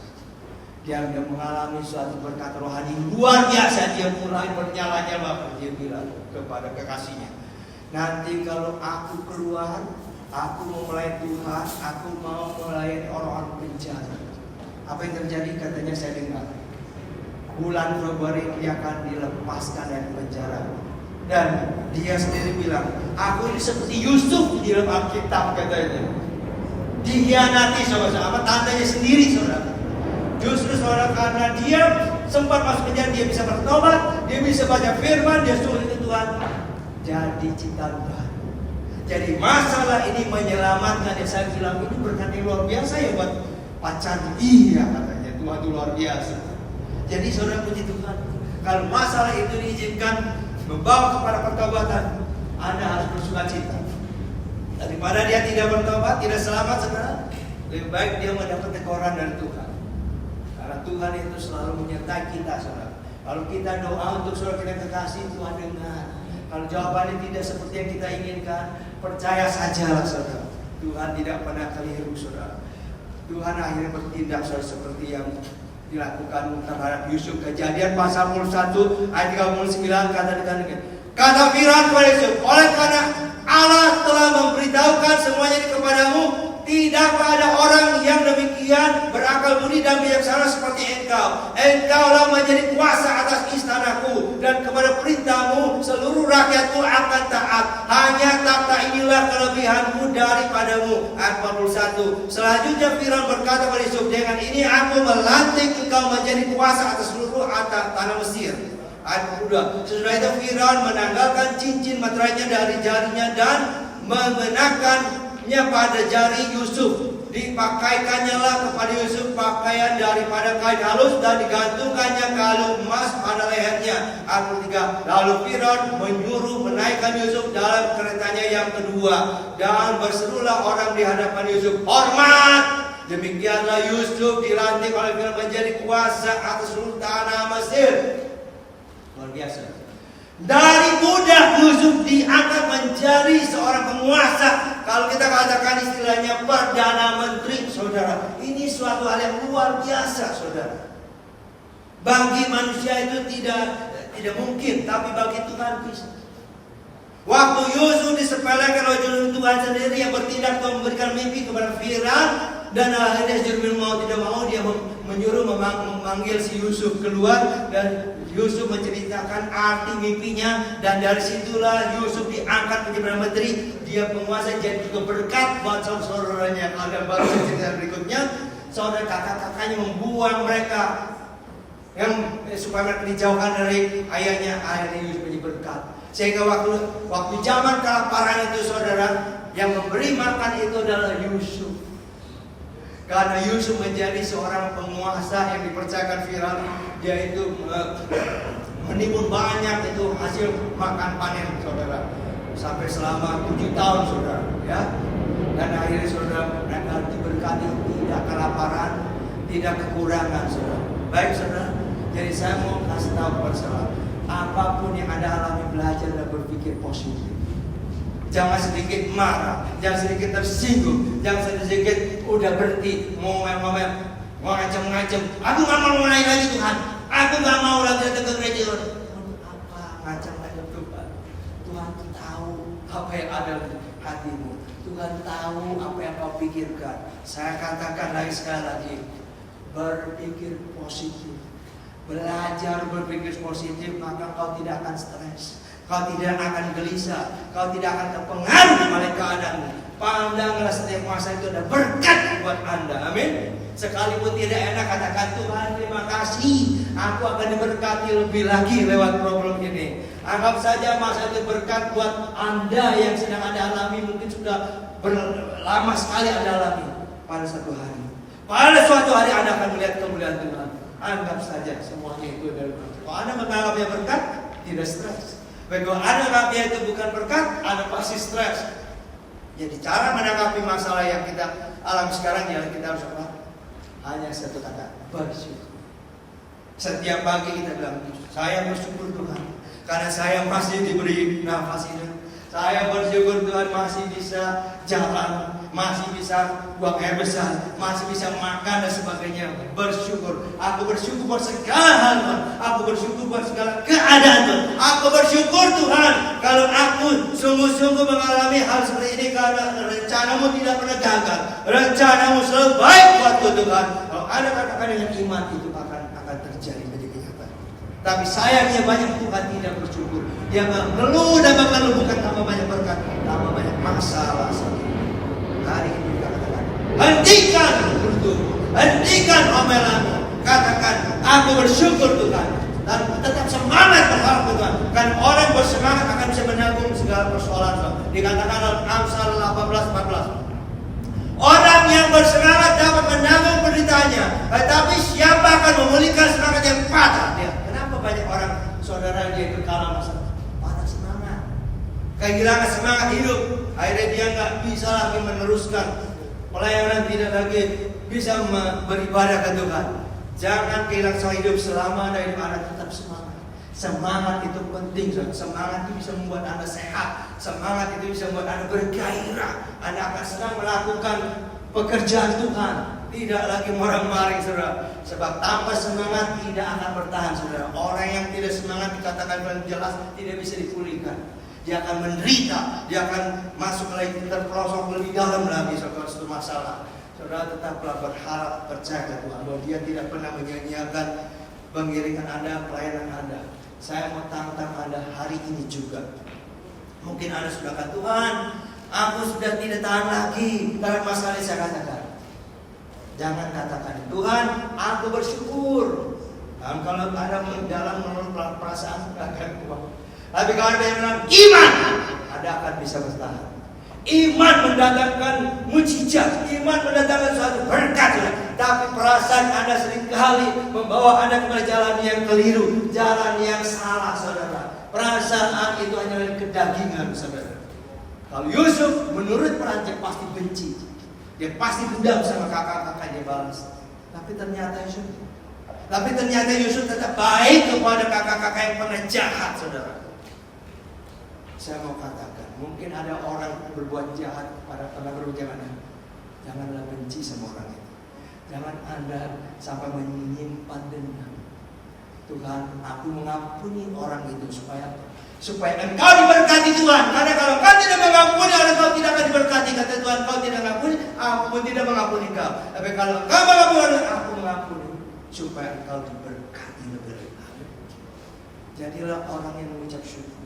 Dia mengalami suatu berkat rohani luar biasa. Dia mulai bernyala-nyala. Dia bilang kepada kekasihnya, nanti kalau aku keluar, aku mau melayani Tuhan, aku mau melayani orang-orang penjara. Apa yang terjadi? Katanya saya dengar bulan Februari dia akan dilepaskan dari penjara. Dan dia sendiri bilang, aku ini seperti Yusuf di dalam Alkitab, katanya. Dikhianati, saudara, tantenya sendiri, saudara. Justru saudara, karena dia sempat masuk penjara, dia bisa bertobat, dia bisa baca firman, dia suruh itu Tuhan jadi ciptaan baru. Jadi masalah ini menyelamatkan. Yang saya bilang ini berkat yang luar biasa ya buat pacar. Iya, katanya Tuhan itu luar biasa. Jadi saudara, puji Tuhan, kalau masalah itu diizinkan membawa kepada pertobatan, Anda harus bersuka cita. Daripada dia tidak bertobat, tidak selamat, saudara, lebih baik dia mendapat teguran dari Tuhan. Karena Tuhan itu selalu menyertai kita, saudara. Kalau kita doa untuk saudara kita kekasih, Tuhan dengar. Kalau jawabannya tidak seperti yang kita inginkan, percaya sajalah, saudara. Tuhan tidak pernah keliru, saudara. Tuhan akhirnya bertindak seperti yang dilakukan terhadap Yusuf. Kejadian pasal 1 ayat 39 kata Firaun kepada Yusuf, oleh karena Allah telah memberitahukan semuanya kepadamu, tidak ada orang yang demikian berakal budi dan bijaksana seperti engkau. Engkaulah menjadi kuasa atas istanaku, dan kepada perintahmu seluruh rakyatku akan taat. Hanya takhta inilah kelebihanmu daripadamu. Ayat 41. Selanjutnya Firaun berkata kepada Yusuf, dengan ini aku melantik engkau menjadi kuasa atas seluruh tanah Mesir. Ayat 22. Sesudah itu Firaun menanggalkan cincin materainya dari jarinya dan mengenakannya pada jari Yusuf. Dipakaikannya lah kepada Yusuf pakaian daripada kain halus dan digantungkannya kalung emas pada lehernya. Ayat 23. Lalu Firaun menyuruh menaikkan Yusuf dalam keretanya yang kedua dan berserulah orang di hadapan Yusuf, hormat! Demikianlah Yusuf dilantik oleh Firaun menjadi kuasa atas seluruh tanah Mesir. Luar biasa. Dari muda Yusuf diangkat menjadi seorang penguasa. Kalau kita katakan istilahnya perdana menteri, saudara, ini suatu hal yang luar biasa, saudara. Bagi manusia itu tidak mungkin, tapi bagi Tuhan bisa. Waktu Yusuf disepelekan oleh Tuhan sendiri yang bertindak untuk memberikan mimpi kepada Firaun, dan akhirnya Fir'aun mau tidak mau dia menyuruh memanggil si Yusuf keluar, dan Yusuf menceritakan arti mimpinya, dan dari situlah Yusuf diangkat menjadi perdana menteri. Dia penguasa, jadi juga berkat buat saudara-saudaranya. Ada baru cerita berikutnya, saudara kakak-kakaknya membuang mereka yang supaya mereka dijauhkan dari ayahnya. Akhirnya Yusuf menjadi berkat. Sehingga waktu zaman kelaparan itu, saudara, yang memberi makan itu adalah Yusuf. Karena Yusuf menjadi seorang penguasa yang dipercayakan Firaun, yaitu menimbun banyak itu hasil makan panen, saudara, sampai selama 7 tahun, saudara, ya. Dan akhirnya, saudara, mereka diberkati, tidak kelaparan, tidak kekurangan, saudara. Baik, saudara. Jadi saya mau kasih tahu kepada saudara, apapun yang Anda alami, belajar dan berpikir positif. Jangan sedikit marah, jangan sedikit tersinggung, jangan sedikit udah berhenti mau ngacem-ngacem. Aku gak mau mulai lagi Tuhan, aku gak mau lagi datang ke gereja. Untuk apa ngacem-ngacem Tuhan? Tuhan tahu apa yang ada di hatimu. Tuhan tahu apa yang kau pikirkan. Saya katakan lagi sekali lagi, berpikir positif. Belajar berpikir positif, maka kau tidak akan stres. Kau tidak akan gelisah, kau tidak akan terpengaruh oleh keadaanmu. Pandanglah setiap masa itu ada berkat buat Anda. Amin. Sekalipun tidak enak, katakan, Tuhan terima kasih, aku akan diberkati lebih lagi lewat problem ini. Anggap saja masa itu berkat buat Anda yang sedang Anda alami. Mungkin sudah lama sekali Anda alami. Pada suatu hari Anda akan melihat kemuliaan Tuhan. Anggap saja semuanya itu dari berkat. Kalau Anda menganggapnya berkat, tidak stres. Kalau Anda menanggapi itu bukan berkat, Anda pasti stres. Jadi cara menanggapi masalah yang kita alami sekarang, ya kita harus apa? Hanya satu kata, bersyukur. Setiap pagi kita bilang, saya bersyukur Tuhan, karena saya masih diberi nafas ini. Saya bersyukur Tuhan masih bisa jalan, masih bisa buang air besar, masih bisa makan dan sebagainya. Bersyukur. Aku bersyukur buat segala hal Tuhan. Aku bersyukur buat segala keadaan Tuhan. Aku bersyukur Tuhan kalau aku sungguh-sungguh mengalami hal seperti ini, karena rencanamu tidak pernah gagal. Rencanamu selalu baik buatku Tuhan. Kalau ada katakan dengan iman, itu akan terjadi menjadi kenyataan. Tapi sayangnya banyak Tuhan tidak bersyukur. Dia mengeluh dan mengeluh, bukan tambah banyak berkat, tambah banyak masalah. Hari ini kita katakan, hentikan bertumbuh, hentikan omelanmu. Katakan, aku bersyukur Tuhan, dan tetap semangat berharap Tuhan. Kan orang bersemangat akan bisa menanggung segala persoalan. Dikatakan dalam Amsal 18:14. Orang yang bersemangat dapat menanggung penderitaannya, tetapi siapa akan memulihkan semangat yang patah? Kenapa banyak orang, saudara, dia berkala masa patah semangat, kehilangan semangat hidup, akhirnya dia nggak bisa lagi meneruskan pelayanan, tidak lagi bisa beribadah ke Tuhan. Jangan kehilangan semangat hidup. Selama ada hidup Anda tetap semangat. Semangat itu penting. Semangat itu bisa membuat Anda sehat. Semangat itu bisa membuat Anda bergairah. Anda akan senang melakukan pekerjaan Tuhan, tidak lagi marah-marah, saudara. Sebab tanpa semangat tidak akan bertahan, saudara. Orang yang tidak semangat dikatakan paling jelas tidak bisa dipulihkan. Dia akan menderita, dia akan masuk lagi, terperosok lebih dalam lagi, saudara, satu masalah. Saudara tetaplah berharap, percaya ke Tuhan bahwa Dia tidak pernah menyanyiakan pengiringan Anda, pelayanan Anda. Saya mau tantang Anda hari ini juga. Mungkin Anda sudah kata, Tuhan, aku sudah tidak tahan lagi dalam masalah ini. Saya katakan, jangan katakan, Tuhan, aku bersyukur Kalau ada dalam menurut perasaan akan kuat. Tapi kalau ada yang bilang iman, Anda akan bisa bertahan. Iman mendatangkan mujizat, iman mendatangkan suatu berkat. Tapi perasaan Anda seringkali membawa Anda kepada jalan yang keliru, jalan yang salah, saudara. Perasaan itu hanya kedagingan, saudara. Kalau Yusuf menurut perancang pasti benci, dia pasti dendam sama kakak-kakaknya balas. Tapi ternyata Yusuf tetap baik kepada kakak-kakak yang pernah jahat, saudara. Saya mau katakan, mungkin ada orang berbuat jahat pada berbuat jahat. Janganlah benci sama orang itu. Jangan Anda sampai menyimpan dendam. Tuhan, aku mengampuni orang itu supaya engkau diberkati Tuhan. Karena kalau engkau tidak mengampuni orang, engkau tidak akan diberkati. Kata Tuhan, engkau tidak mengampuni, aku pun tidak mengampuni engkau. Tapi kalau engkau mengampuni orang, aku mengampuni supaya engkau diberkati lebih lagi. Jadilah orang yang mengucap syukur.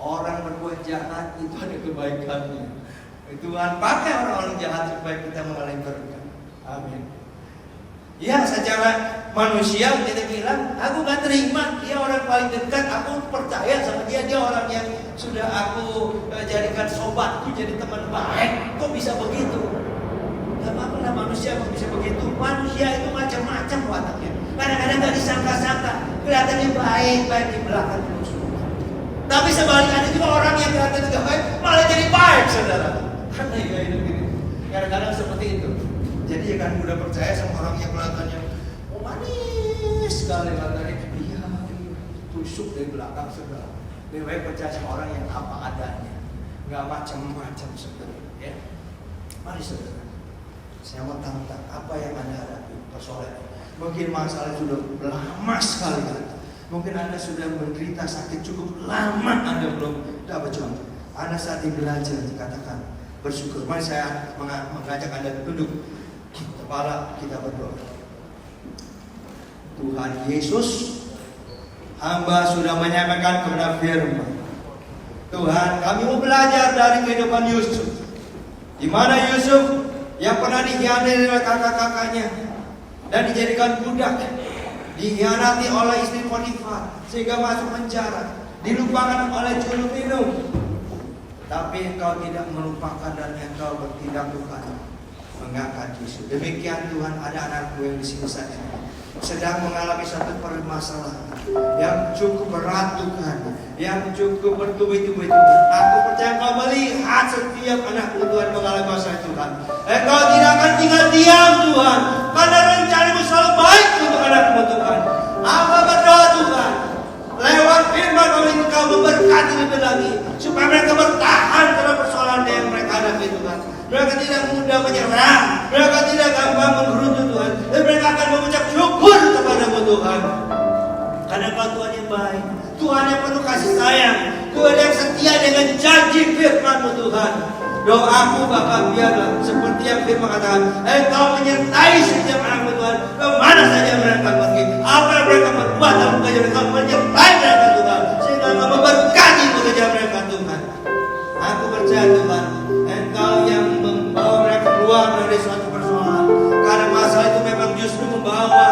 Orang berbuat jahat itu ada kebaikannya. Tuhan pakai orang-orang jahat supaya kita mengalami berkat. Amin. Ya, secara manusia kita bilang, aku gak terima, dia orang paling dekat, aku percaya sama dia orang yang sudah aku jadikan sobatku, jadi teman baik. Kok bisa begitu? Gak apa-apa, manusia kok bisa begitu. Manusia itu macam-macam wataknya. Kadang-kadang gak disangka-sangka, kelihatannya baik-baik di belakang musuh. Tapi sebaliknya ada juga orang yang kelihatan juga baik, malah jadi baik, saudara. Karena ya hidup ini kadang-kadang seperti itu. Jadi jangan mudah percaya sama orang yang kelihatannya manis sekali, katanya iya, tusuk dari belakang, saudara. Lebih baik percaya sama orang yang apa adanya, nggak macam-macam, saudara. Ya, mari saudara. Saya mau tantang apa yang Anda hadapi persoalan. Mungkin masalah sudah lama sekali, kan? Mungkin Anda sudah menderita sakit cukup lama, Anda belum dapat berjuang. Anda saat ini belajar, dikatakan bersyukur. Mari saya mengajak Anda duduk, kepala kita berdoa. Tuhan Yesus, hamba sudah menyampaikan kepada firman. Tuhan, kami mau belajar dari kehidupan Yusuf, di mana Yusuf yang pernah dikhianati oleh kakak-kakaknya dan dijadikan budak, dikhianati oleh istri Potifar sehingga masuk penjara, dilupakan oleh juru minum. Tapi engkau tidak melupakan dan engkau bertindak Tuhan, mengangkat Yusuf. Demikian Tuhan, ada anakku yang di sini saat ini sedang mengalami satu permasalahan yang cukup berat Tuhan, yang cukup bertubi-tubi Tuhan. Aku percaya Engkau melihat setiap anakku Tuhan mengalami masalah Tuhan. Engkau tidak akan tinggal diam Tuhan, karena rencanamu selalu baik untuk anakmu Tuhan. Aku berdoa Tuhan, lewat firman Engkau memberkati lebih lagi, supaya mereka bertahan dalam persoalan yang mereka hadapi Tuhan. Mereka tidak mudah menyerah, mereka tidak gampang menggerutu Tuhan, dan mereka akan mengucap syukur kepadamu Tuhan. Karena Engkau Tuhan yang baik, Tuhan yang penuh kasih sayang, Tuhan yang setia dengan janji firman-Mu Tuhan. Doaku Bapa, biarlah seperti yang firman katakan, Engkau menyertai setiap anakmu Tuhan, kemana saja mereka pergi, apa yang mereka berbuat dalam pekerjaan mereka, menyertai mereka Tuhan, sehingga Engkau memberkati pekerjaan mereka Tuhan. Aku percaya Tuhan, Engkau yang membawa mereka keluar dari suatu persoalan, karena masalah itu memang justru membawa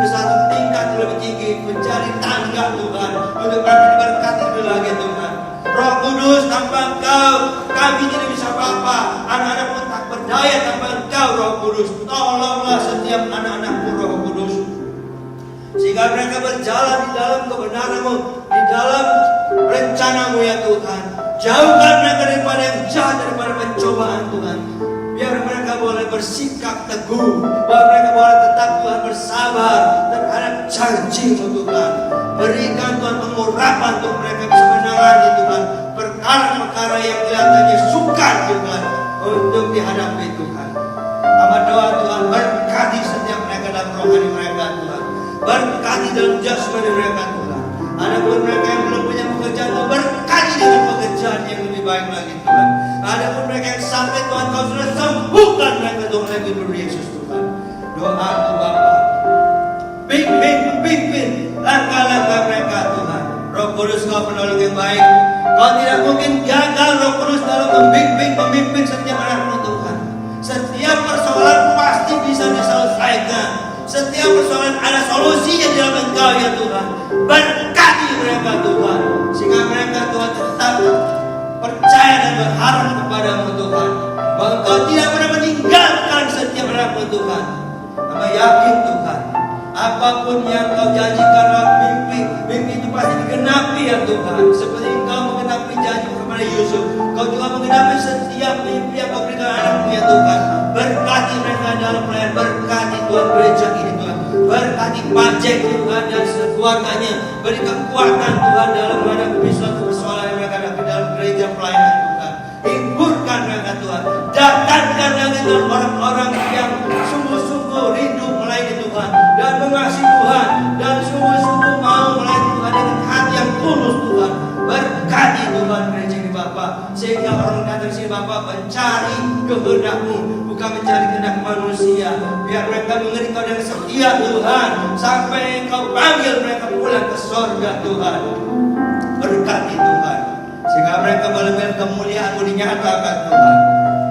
ke satu tingkat lebih tinggi, mencari tangga Tuhan, untuk mereka diberkati lebih lagi Tuhan. Roh Kudus, tanpa Engkau kami tidak bisa apa-apa. Anak-anak pun tak berdaya tanpa Engkau Roh Kudus. Tolonglah setiap anak-anakmu Roh Kudus, sehingga mereka berjalan di dalam kebenaran-Mu, di dalam rencana-Mu ya Tuhan. Jauhkan mereka daripada yang jahat, daripada pencobaan Tuhan. Biar mereka boleh bersikap teguh, biar mereka boleh tetap Tuhan bersabar terhadap janji-Mu Tuhan. Berikan Tuhan pengurapan untuk mereka bisa menangani Tuhan perkara-perkara yang kelihatannya sukar Tuhan untuk dihadapi Tuhan. Amat doa Tuhan, berkati setiap mereka dalam rohani mereka Tuhan, berkati dalam jasmani mereka Tuhan. Adapun mereka yang belum punya pekerjaan, berkati dengan pekerjaan yang lebih baik lagi Tuhan. Adapun mereka yang sakit Tuhan, Kau sudah sembuhkan mereka Tuhan, lagi Yesus Tuhan. Doaku Bapa, pimpin langkah-langkah mereka Tuhan. Roh Kudus Kau penolong yang baik, Kau tidak mungkin gagal Roh Kudus dalam memimpin setiap anakmu Tuhan. Setiap persoalan pasti bisa diselesaikan Setiap persoalan ada solusinya di dalam Engkau ya Tuhan. Berkati mereka Tuhan, sehingga mereka Tuhan tetap percaya dan berharap kepadamu Tuhan, bahwa Engkau tidak pernah meninggalkan setiap harapan Tuhan. Kami yakin Tuhan, apapun yang Kau janjikan lewat mimpi, mimpi itu pasti digenapi ya Tuhan. Seperti Engkau menggenapi janji kepada Yusuf, Kau juga menggenapi setiap mimpi yang Kau berikan anakmu ya Tuhan. Berkati mereka dalam pelayanan, berkati Tuhan gereja ini Tuhan, berkati Pak Jack Tuhan dan keluarganya. Beri kekuatan Tuhan dalam menghadapi suatu persoalan yang mereka hadapi dalam gereja pelayanan Tuhan. Hiburkan mereka Tuhan, datangkan lagi Tuhan orang-orang yang sungguh-sungguh rindu melayani Tuhan dan mengasihi Tuhan dan sungguh-sungguh mau melayani Tuhan dengan hati yang tulus Tuhan. Berkati Tuhan gereja ini Bapa, sehingga orang datang sini Bapa mencari kehendak-Mu, bukan mencari kehendak manusia. Biar mereka mengerti Kau dengan setia Tuhan, sampai Kau panggil mereka pulang ke surga Tuhan. Berkati Tuhan, sehingga mereka boleh melihat kemuliaan-Mu dinyatakan Tuhan.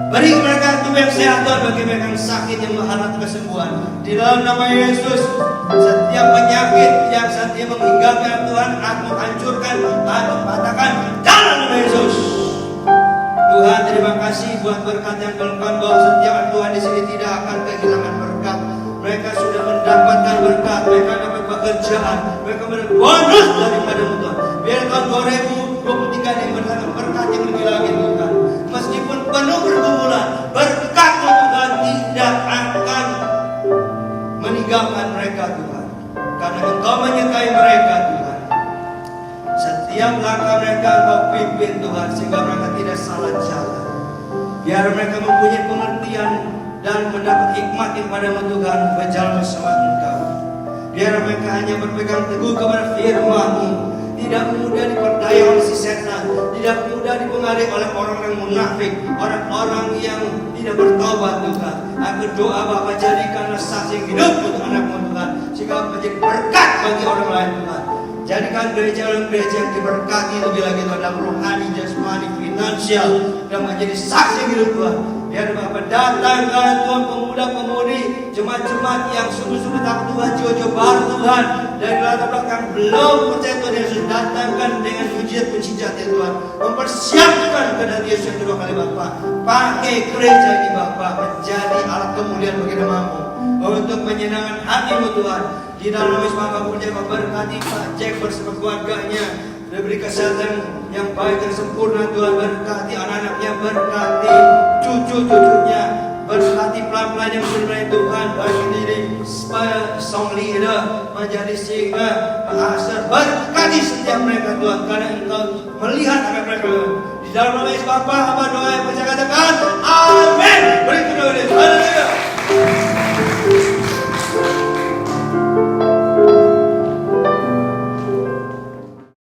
Beri mereka tubuh yang sehat Tuhan, bagi mereka yang sakit yang mengharap kesembuhan. Di dalam nama Yesus, setiap penyakit yang saat ini menghinggapi Tuhan, aku hancurkan, aku patahkan dalam nama Yesus. Tuhan, terima kasih buat berkat yang berkat, bahwa setiap Tuhan di sini tidak akan kehilangan berkat. Mereka sudah mendapatkan berkat, mereka dapat pekerjaan, mereka mendapat bonus daripada Tuhan. Biar tahun 2023 ini mendapat berkat yang lebih lagi Tuhan. Meskipun penuh pergumulan, berkat Tuhan tidak akan meninggalkan mereka Tuhan, karena Engkau menyertai mereka Tuhan. Setiap langkah mereka Engkau pimpin Tuhan, sehingga mereka tidak salah jalan. Biar mereka mempunyai pengertian dan mendapat hikmat daripada Tuhan berjalan bersama Engkau. Biar mereka hanya berpegang teguh kepada firman-Mu, tidak mudah diperdaya oleh si setan, tidak mudah dipengaruhi oleh orang yang munafik, orang-orang yang tidak bertobat Tuhan. Aku doa Bapa, jadikanlah saksi yang hidup untuk anak-Mu Tuhan, sehingga menjadi berkat bagi orang lain Tuhan. Jadikan gereja yang diberkati lebih lagi Tuhan, dalam rohani, jasmani, finansial, dan menjadi saksi yang hidup Tuhan. Biar Bapak datangkan Tuhan pemuda-pemudi, jemaat-jemaat yang sungguh-sungguh takut Tuhan, jiwa-jiwa baru Tuhan, dari latar belakang belum percaya Tuhan Yesus, datangkan dengan mujizat-mujizat ya Tuhan, mempersiapkan kedatangan Yesus yang kedua kali Bapak. Pakai gereja ini Bapak menjadi alat kemuliaan bagi nama-Mu, untuk menyenangkan hati-Mu Tuhan. Di dalam nama Bapak percaya berkati Pak Jack bersama keluarganya, diberi kesehatan yang baik dan sempurna Tuhan. Berkati anak-anaknya, berkati cucu-cucunya, berkati pelan-pelan yang sebenarnya Tuhan, bagi diri song leader, majelis sehingga pastor, berkati setiap mereka Tuhan, karena Engkau melihat akan mereka. Di dalam nama Yesus Bapa, apa doa yang percaya katakan amin. Beri kedua. Haleluya.